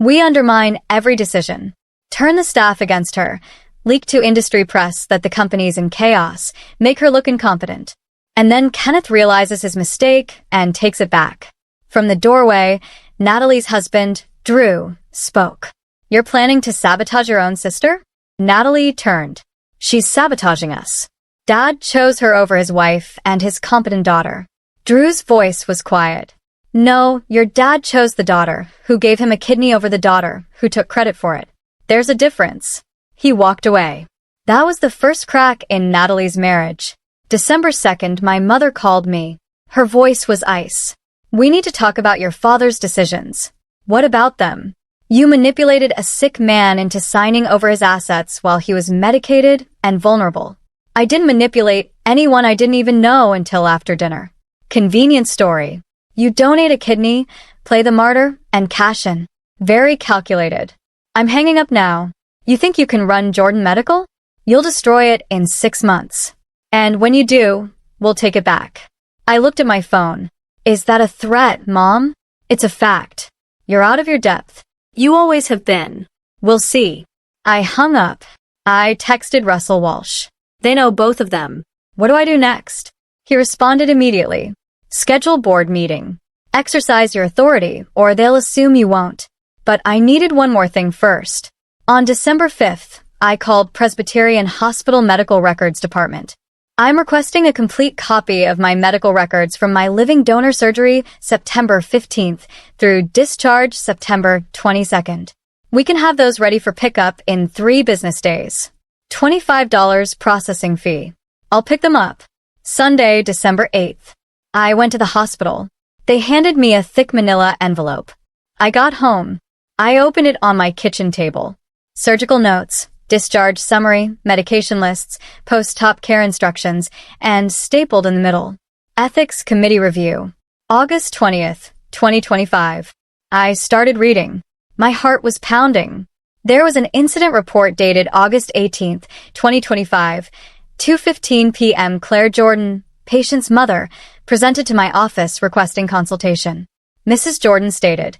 We undermine every decision. Turn the staff against her. Leak to industry press that the company's in chaos. Make her look incompetent. And then Kenneth realizes his mistake and takes it back. From the doorway, Natalie's husband, Drew, spoke. You're planning to sabotage your own sister? Natalie turned. She's sabotaging us. Dad chose her over his wife and his competent daughter. Drew's voice was quiet. No, your dad chose the daughter, who gave him a kidney over the daughter, who took credit for it. There's a difference. He walked away. That was the first crack in Natalie's marriage. December 2nd, my mother called me. Her voice was ice. We need to talk about your father's decisions. What about them? You manipulated a sick man into signing over his assets while he was medicated and vulnerable. I didn't manipulate anyone I didn't even know until after dinner. Convenient story. You donate a kidney, play the martyr, and cash in. Very calculated. I'm hanging up now. You think you can run Jordan Medical? You'll destroy it in 6 months. And when you do, we'll take it back. I looked at my phone. Is that a threat, Mom? It's a fact. You're out of your depth. You always have been. We'll see. I hung up. I texted Russell Walsh. They know both of them. What do I do next? He responded immediately. Schedule board meeting. Exercise your authority, or they'll assume you won't. But I needed one more thing first. On December 5th, I called Presbyterian Hospital Medical Records Department. I'm requesting a complete copy of my medical records from my living donor surgery September 15th through discharge September 22nd. We can have those ready for pickup in 3 business days. $25 processing fee. I'll pick them up. Sunday, December 8th. I went to the hospital. They handed me a thick manila envelope. I got home. I opened it on my kitchen table. Surgical notes, discharge summary, medication lists, post-op care instructions, and stapled in the middle. Ethics Committee Review. August 20th, 2025. I started reading. My heart was pounding. There was an incident report dated August 18th, 2025, 2:15 p.m. Claire Jordan, patient's mother, presented to my office requesting consultation. Mrs. Jordan stated,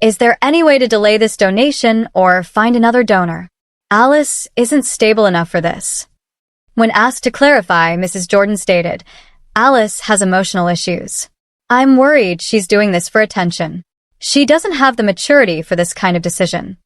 "Is there any way to delay this donation or find another donor? Alice isn't stable enough for this." When asked to clarify, Mrs. Jordan stated, "Alice has emotional issues. I'm worried she's doing this for attention. She doesn't have the maturity for this kind of decision."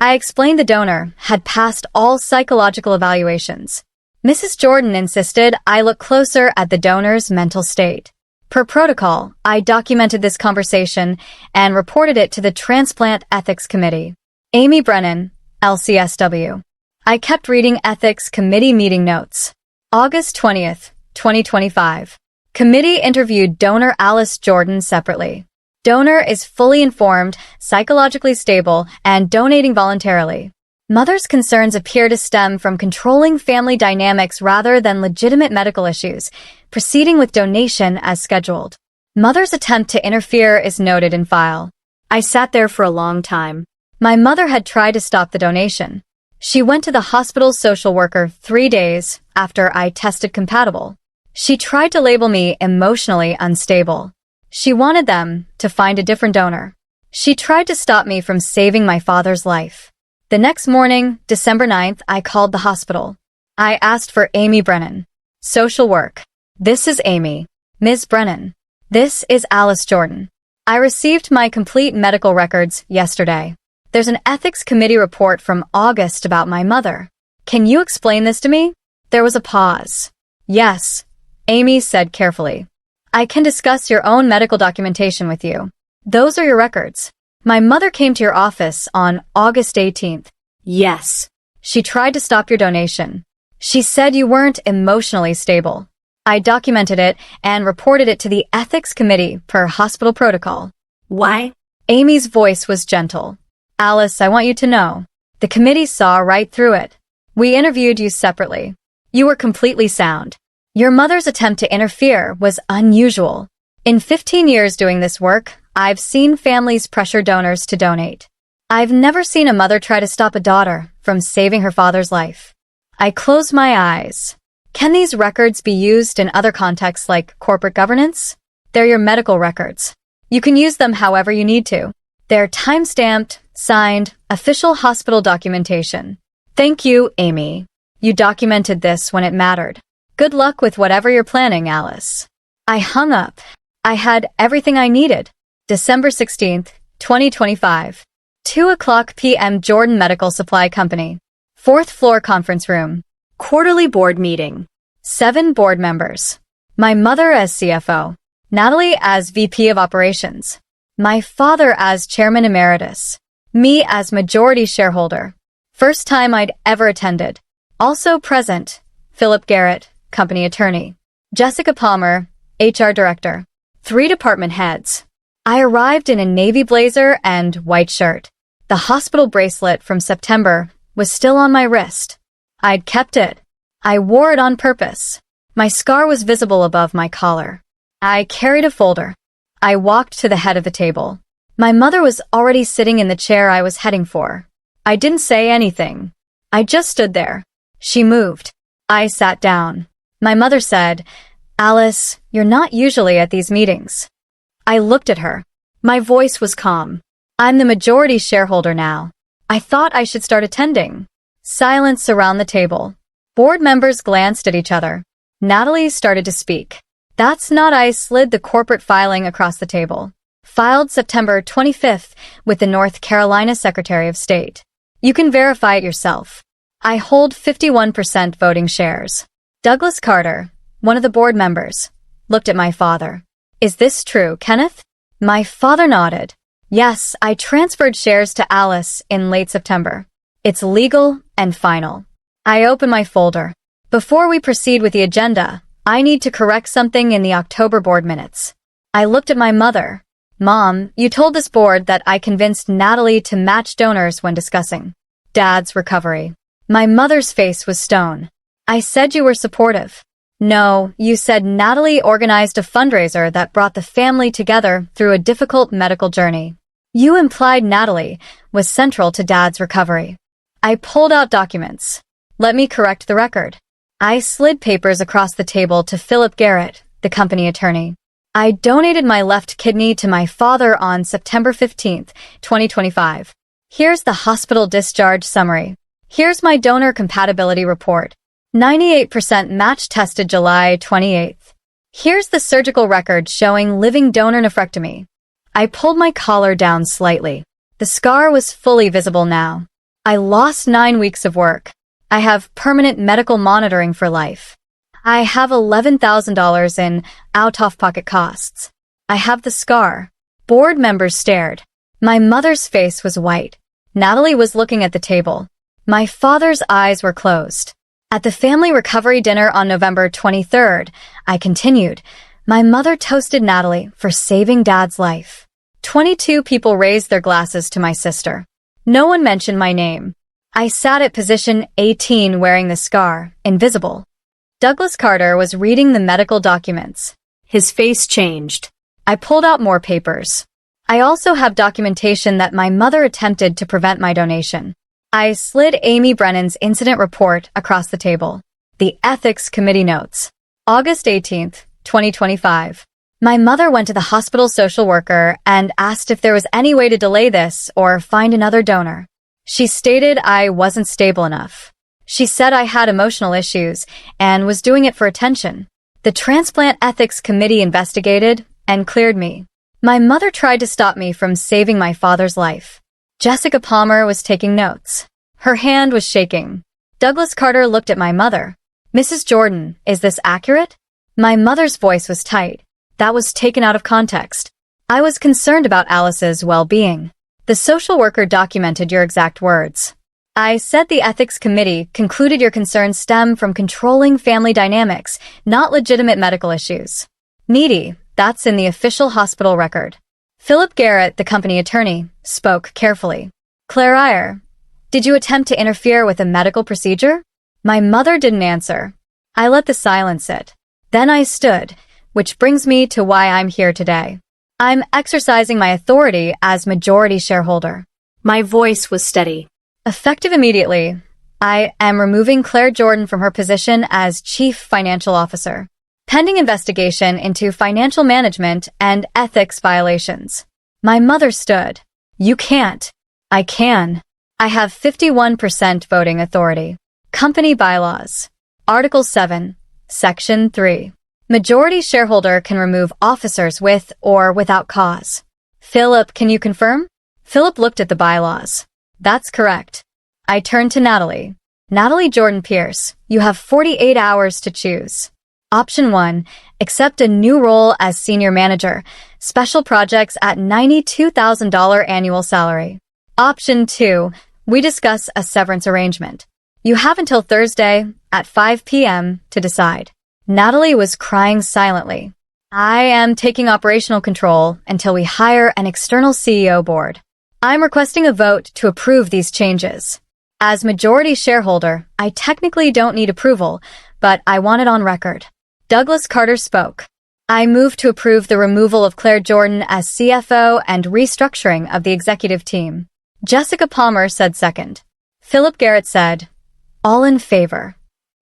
I explained the donor had passed all psychological evaluations. Mrs. Jordan insisted I look closer at the donor's mental state. Per protocol, I documented this conversation and reported it to the Transplant Ethics Committee. Amy Brennan, LCSW. I kept reading Ethics Committee meeting notes. August 20th, 2025. Committee interviewed donor Alice Jordan separately. Donor is fully informed, psychologically stable, and donating voluntarily. Mother's concerns appear to stem from controlling family dynamics rather than legitimate medical issues, proceeding with donation as scheduled. Mother's attempt to interfere is noted in file. I sat there for a long time. My mother had tried to stop the donation. She went to the hospital's social worker 3 days after I tested compatible. She tried to label me emotionally unstable. She wanted them to find a different donor. She tried to stop me from saving my father's life. The next morning, December 9th, I called the hospital. I asked for Amy Brennan. Social work. This is Amy. Ms. Brennan. This is Alice Jordan. I received my complete medical records yesterday. There's an ethics committee report from August about my mother. Can you explain this to me? There was a pause. Yes, Amy said carefully. I can discuss your own medical documentation with you. Those are your records. My mother came to your office on August 18th. Yes. She tried to stop your donation. She said you weren't emotionally stable. I documented it and reported it to the ethics committee per hospital protocol. Why? Amy's voice was gentle. Alice, I want you to know. The committee saw right through it. We interviewed you separately. You were completely sound. Your mother's attempt to interfere was unusual. In 15 years doing this work, I've seen families pressure donors to donate. I've never seen a mother try to stop a daughter from saving her father's life. I closed my eyes. Can these records be used in other contexts like corporate governance? They're your medical records. You can use them however you need to. They're time-stamped, signed, official hospital documentation. Thank you, Amy. You documented this when it mattered. Good luck with whatever you're planning, Alice. I hung up. I had everything I needed. December 16th, 2025. 2:00 p.m. Jordan Medical Supply Company. 4th floor conference room. Quarterly board meeting. 7 board members. My mother as CFO. Natalie as VP of Operations. My father as Chairman Emeritus. Me as majority shareholder. First time I'd ever attended. Also present, Philip Garrett, company attorney. Jessica Palmer, HR director. 3 department heads. I arrived in a navy blazer and white shirt. The hospital bracelet from September was still on my wrist. I'd kept it. I wore it on purpose. My scar was visible above my collar. I carried a folder. I walked to the head of the table. My mother was already sitting in the chair I was heading for. I didn't say anything. I just stood there. She moved. I sat down. My mother said, Alice, you're not usually at these meetings. I looked at her. My voice was calm. I'm the majority shareholder now. I thought I should start attending. Silence around the table. Board members glanced at each other. Natalie started to speak. That's not. I slid the corporate filing across the table. Filed September 25th with the North Carolina Secretary of State. You can verify it yourself. I hold 51% voting shares. Douglas Carter, one of the board members, looked at my father. Is this true, Kenneth? My father nodded. Yes, I transferred shares to Alice in late September. It's legal and final. I open my folder. Before we proceed with the agenda, I need to correct something in the October board minutes. I looked at my mother. Mom, you told this board that I convinced Natalie to match donors when discussing Dad's recovery. My mother's face was stone. I said you were supportive. No, you said Natalie organized a fundraiser that brought the family together through a difficult medical journey. You implied Natalie was central to Dad's recovery. I pulled out documents. Let me correct the record. I slid papers across the table to Philip Garrett, the company attorney. I donated my left kidney to my father on September 15th, 2025. Here's the hospital discharge summary. Here's my donor compatibility report. 98% match tested July 28th. Here's the surgical record showing living donor nephrectomy. I pulled my collar down slightly. The scar was fully visible now. I lost 9 weeks of work. I have permanent medical monitoring for life. I have $11,000 in out-of-pocket costs. I have the scar. Board members stared. My mother's face was white. Natalie was looking at the table. My father's eyes were closed. At the family recovery dinner on November 23rd, I continued. My mother toasted Natalie for saving Dad's life. 22 people raised their glasses to my sister. No one mentioned my name. I sat at position 18 wearing the scar, invisible. Douglas Carter was reading the medical documents. His face changed. I pulled out more papers. I also have documentation that my mother attempted to prevent my donation. I slid Amy Brennan's incident report across the table. The Ethics Committee notes. August 18th, 2025. My mother went to the hospital social worker and asked if there was any way to delay this or find another donor. She stated I wasn't stable enough. She said I had emotional issues and was doing it for attention. The Transplant Ethics Committee investigated and cleared me. My mother tried to stop me from saving my father's life. Jessica Palmer was taking notes. Her hand was shaking. Douglas Carter looked at my mother. Mrs. Jordan, is this accurate? My mother's voice was tight. That was taken out of context. I was concerned about Alice's well-being. The social worker documented your exact words. I said the ethics committee concluded your concerns stem from controlling family dynamics, not legitimate medical issues. Needy, that's in the official hospital record. Philip Garrett, the company attorney, spoke carefully. Claire Iyer, did you attempt to interfere with a medical procedure? My mother didn't answer. I let the silence sit. Then I stood, which brings me to why I'm here today. I'm exercising my authority as majority shareholder. My voice was steady. Effective immediately, I am removing Claire Jordan from her position as Chief Financial Officer, pending investigation into financial management and ethics violations. My mother stood. You can't. I can. I have 51% voting authority. Company bylaws. Article 7, Section 3. Majority shareholder can remove officers with or without cause. Philip, can you confirm? Philip looked at the bylaws. That's correct. I turned to Natalie. Natalie Jordan Pierce, you have 48 hours to choose. Option 1, accept a new role as senior manager, special projects at $92,000 annual salary. Option 2, we discuss a severance arrangement. You have until Thursday at 5 p.m. to decide. Natalie was crying silently. I am taking operational control until we hire an external CEO board. I'm requesting a vote to approve these changes. As majority shareholder, I technically don't need approval, but I want it on record. Douglas Carter spoke. I move to approve the removal of Claire Jordan as CFO and restructuring of the executive team. Jessica Palmer said second. Philip Garrett said, all in favor.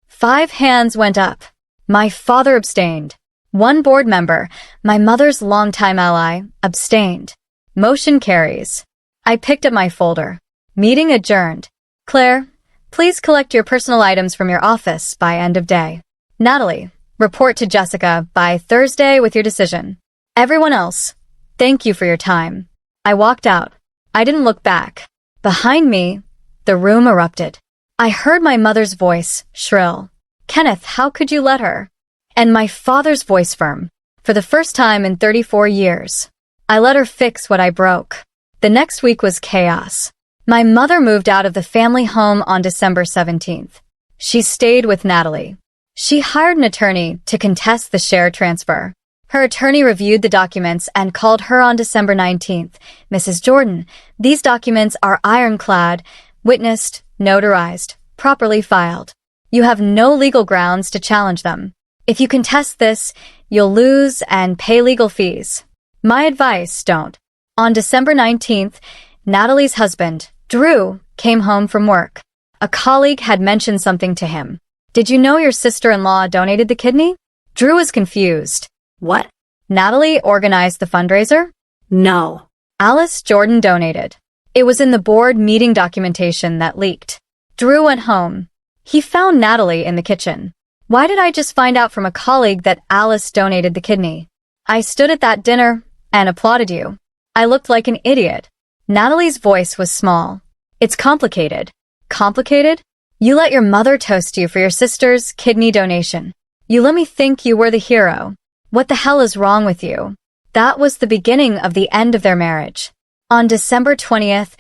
5 hands went up. My father abstained. 1 board member, my mother's longtime ally, abstained. Motion carries. I picked up my folder. Meeting adjourned. Claire, please collect your personal items from your office by end of day. Natalie, report to Jessica by Thursday with your decision. Everyone else, thank you for your time. I walked out. I didn't look back. Behind me, the room erupted. I heard my mother's voice, shrill. Kenneth, how could you let her? And my father's voice firm. For the first time in 34 years. I let her fix what I broke. The next week was chaos. My mother moved out of the family home on December 17th. She stayed with Natalie. She hired an attorney to contest the share transfer. Her attorney reviewed the documents and called her on December 19th. Mrs. Jordan, these documents are ironclad, witnessed, notarized, properly filed. You have no legal grounds to challenge them. If you contest this, you'll lose and pay legal fees. My advice, don't. On December 19th, Natalie's husband, Drew, came home from work. A colleague had mentioned something to him. Did you know your sister-in-law donated the kidney? Drew was confused. What? Natalie organized the fundraiser? No. Alice Jordan donated. It was in the board meeting documentation that leaked. Drew went home. He found Natalie in the kitchen. Why did I just find out from a colleague that Alice donated the kidney? I stood at that dinner and applauded you. I looked like an idiot. Natalie's voice was small. It's complicated. Complicated? You let your mother toast you for your sister's kidney donation. You let me think you were the hero. What the hell is wrong with you? That was the beginning of the end of their marriage. On December 20th,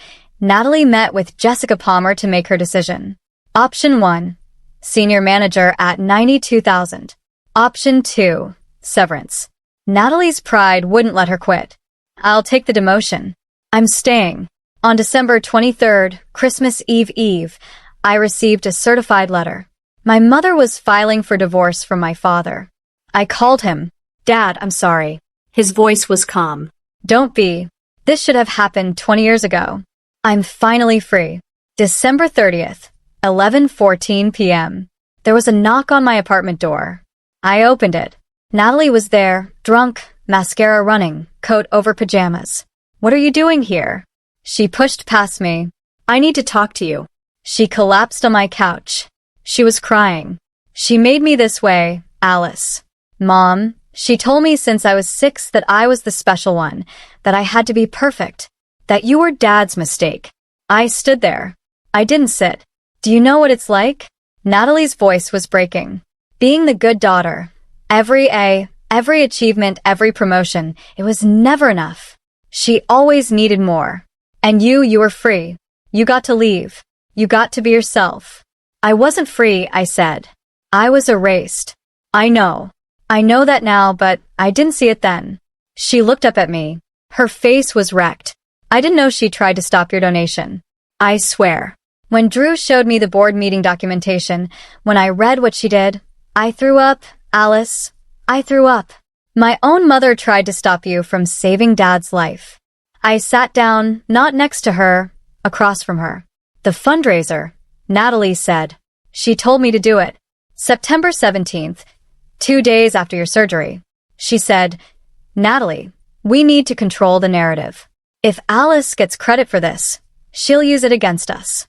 Natalie met with Jessica Palmer to make her decision. Option 1. Senior manager at $92,000. Option 2. Severance. Natalie's pride wouldn't let her quit. I'll take the demotion. I'm staying. On December 23rd, Christmas Eve, I received a certified letter. My mother was filing for divorce from my father. I called him. Dad, I'm sorry. His voice was calm. Don't be. This should have happened 20 years ago. I'm finally free. December 30th, 11:14 p.m. There was a knock on my apartment door. I opened it. Natalie was there, drunk, mascara running, coat over pajamas. What are you doing here? She pushed past me. I need to talk to you. She collapsed on my couch. She was crying. She made me this way, Alice. Mom, she told me since I was 6 that I was the special one, that I had to be perfect, that you were Dad's mistake. I stood there. I didn't sit. Do you know what it's like? Natalie's voice was breaking. Being the good daughter. Every A, every achievement, every promotion. It was never enough. She always needed more. And you were free. You got to leave. You got to be yourself. I wasn't free, I said. I was erased. I know that now, but I didn't see it then. She looked up at me. Her face was wrecked. I didn't know she tried to stop your donation. I swear. When Drew showed me the board meeting documentation, when I read what she did, I threw up, Alice. I threw up. My own mother tried to stop you from saving Dad's life. I sat down, not next to her, across from her. The fundraiser, Natalie said. She told me to do it. September 17th, 2 days after your surgery. She said, Natalie, we need to control the narrative. If Alice gets credit for this, she'll use it against us.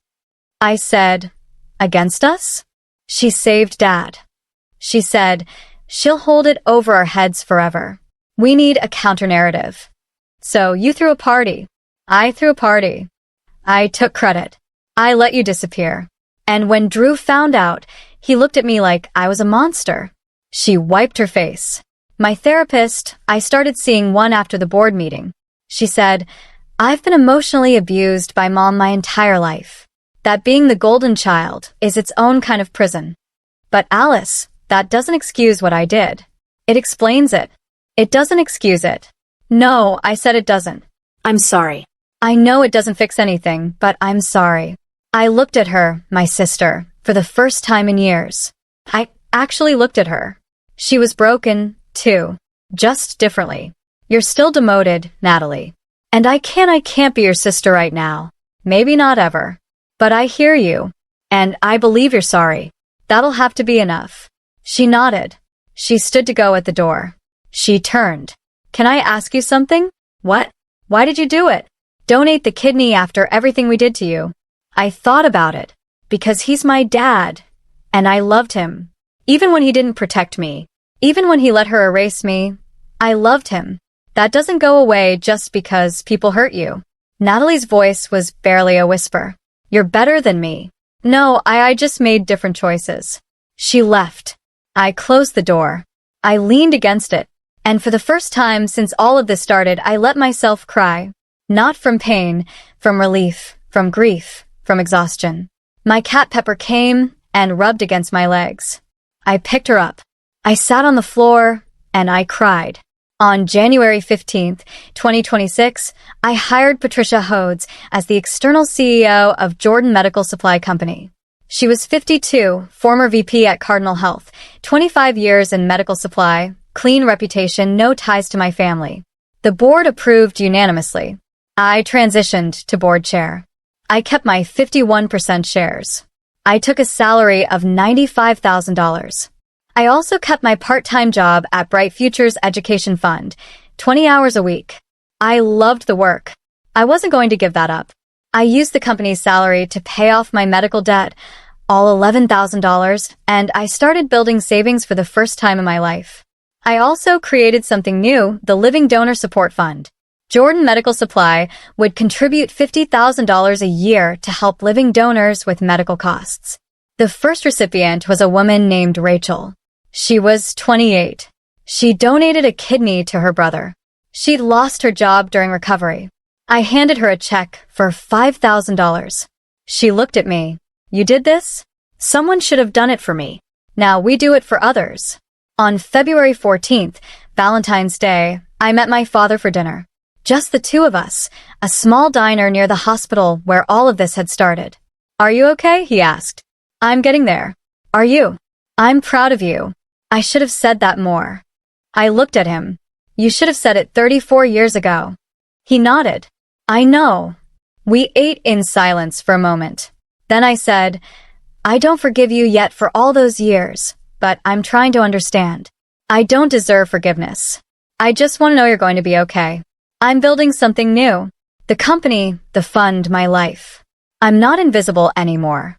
I said, against us? She saved Dad. She said, she'll hold it over our heads forever. We need a counter-narrative. So you threw a party. I threw a party. I took credit. I let you disappear. And when Drew found out, he looked at me like I was a monster. She wiped her face. My therapist, I started seeing one after the board meeting. She said, I've been emotionally abused by Mom my entire life. That being the golden child is its own kind of prison. But Alice, that doesn't excuse what I did. It explains it. It doesn't excuse it. No, I said it doesn't. I'm sorry. I know it doesn't fix anything, but I'm sorry. I looked at her, my sister, for the first time in years. I actually looked at her. She was broken, too. Just differently. You're still demoted, Natalie. And I can't be your sister right now. Maybe not ever. But I hear you. And I believe you're sorry. That'll have to be enough. She nodded. She stood to go at the door. She turned. Can I ask you something? What? Why did you do it? Donate the kidney after everything we did to you. I thought about it. Because he's my dad. And I loved him. Even when he didn't protect me. Even when he let her erase me. I loved him. That doesn't go away just because people hurt you. Natalie's voice was barely a whisper. You're better than me. No, I just made different choices. She left. I closed the door. I leaned against it. And for the first time since all of this started, I let myself cry. Not from pain, from relief, from grief, from exhaustion. My cat Pepper came and rubbed against my legs. I picked her up. I sat on the floor and I cried. On January 15th, 2026, I hired Patricia Hodes as the external CEO of Jordan Medical Supply Company. She was 52, former VP at Cardinal Health, 25 years in medical supply, clean reputation, no ties to my family. The board approved unanimously. I transitioned to board chair. I kept my 51% shares. I took a salary of $95,000. I also kept my part-time job at Bright Futures Education Fund, 20 hours a week. I loved the work. I wasn't going to give that up. I used the company's salary to pay off my medical debt, all $11,000, and I started building savings for the first time in my life. I also created something new, the Living Donor Support Fund. Jordan Medical Supply would contribute $50,000 a year to help living donors with medical costs. The first recipient was a woman named Rachel. She was 28. She donated a kidney to her brother. She'd lost her job during recovery. I handed her a check for $5,000. She looked at me. You did this? Someone should have done it for me. Now we do it for others. On February 14th, Valentine's Day, I met my father for dinner. Just the two of us, a small diner near the hospital where all of this had started. Are you okay? He asked. I'm getting there. Are you? I'm proud of you. I should have said that more. I looked at him. You should have said it 34 years ago. He nodded. I know. We ate in silence for a moment. Then I said, I don't forgive you yet for all those years, but I'm trying to understand. I don't deserve forgiveness. I just want to know you're going to be okay. I'm building something new. The company, the fund, my life. I'm not invisible anymore.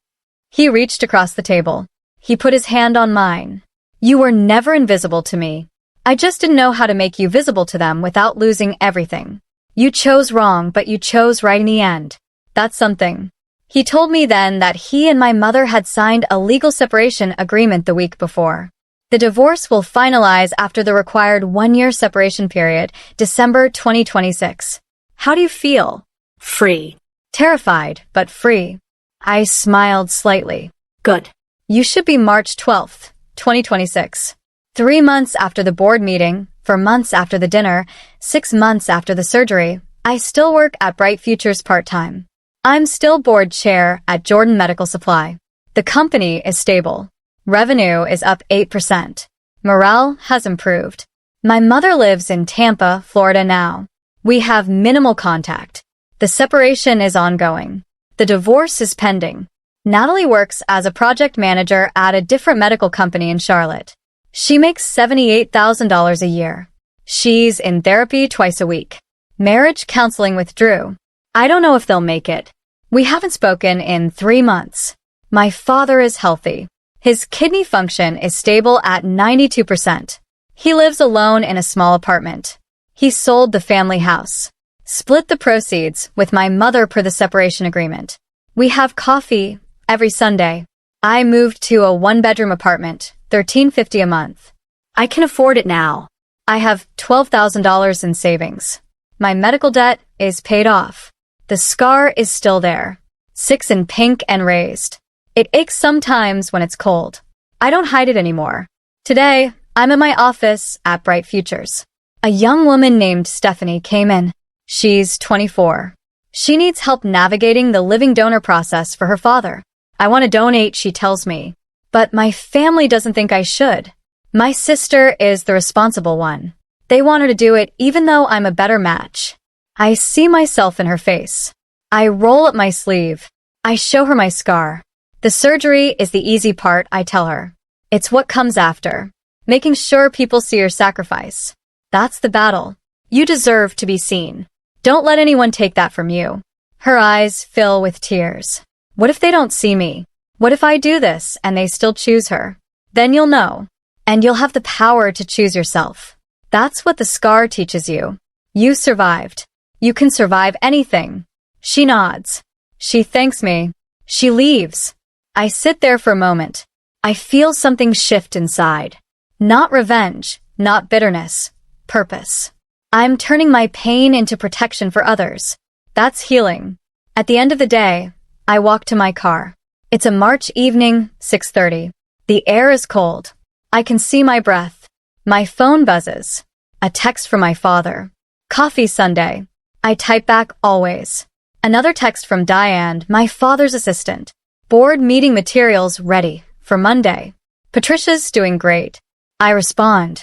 He reached across the table. He put his hand on mine. You were never invisible to me. I just didn't know how to make you visible to them without losing everything. You chose wrong, but you chose right in the end. That's something. He told me then that he and my mother had signed a legal separation agreement the week before. The divorce will finalize after the required 1-year separation period, December 2026. How do you feel? Free. Terrified, but free. I smiled slightly. Good. You should be March 12th, 2026. 3 months after the board meeting, 4 months after the dinner, 6 months after the surgery, I still work at Bright Futures part-time. I'm still board chair at Jordan Medical Supply. The company is stable. Revenue is up 8%. Morale has improved. My mother lives in Tampa, Florida now. We have minimal contact. The separation is ongoing. The divorce is pending. Natalie works as a project manager at a different medical company in Charlotte. She makes $78,000 a year. She's in therapy twice a week. Marriage counseling with Drew. I don't know if they'll make it. We haven't spoken in 3 months. My father is healthy. His kidney function is stable at 92%. He lives alone in a small apartment. He sold the family house. Split the proceeds with my mother per the separation agreement. We have coffee every Sunday. I moved to a 1-bedroom apartment, $13.50 a month. I can afford it now. I have $12,000 in savings. My medical debt is paid off. The scar is still there. 6 in pink and raised. It aches sometimes when it's cold. I don't hide it anymore. Today, I'm in my office at Bright Futures. A young woman named Stephanie came in. She's 24. She needs help navigating the living donor process for her father. I want to donate, she tells me. But my family doesn't think I should. My sister is the responsible one. They want her to do it even though I'm a better match. I see myself in her face. I roll up my sleeve. I show her my scar. The surgery is the easy part, I tell her. It's what comes after. Making sure people see your sacrifice. That's the battle. You deserve to be seen. Don't let anyone take that from you. Her eyes fill with tears. What if they don't see me? What if I do this and they still choose her? Then you'll know. And you'll have the power to choose yourself. That's what the scar teaches you. You survived. You can survive anything. She nods. She thanks me. She leaves. I sit there for a moment. I feel something shift inside. Not revenge, not bitterness. Purpose. I'm turning my pain into protection for others. That's healing. At the end of the day, I walk to my car. It's a March evening, 6:30. The air is cold. I can see my breath. My phone buzzes. A text from my father. Coffee Sunday. I type back always. Another text from Diane, my father's assistant. Board meeting materials ready for Monday. Patricia's doing great. I respond.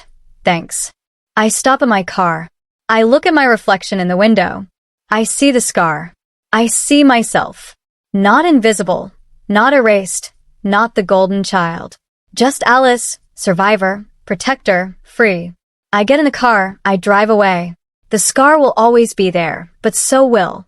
Thanks. I stop in my car. I look at my reflection in the window. I see the scar. I see myself. Not invisible. Not erased. Not the golden child. Just Alice, survivor, protector, free. I get in the car. I drive away. The scar will always be there, but so will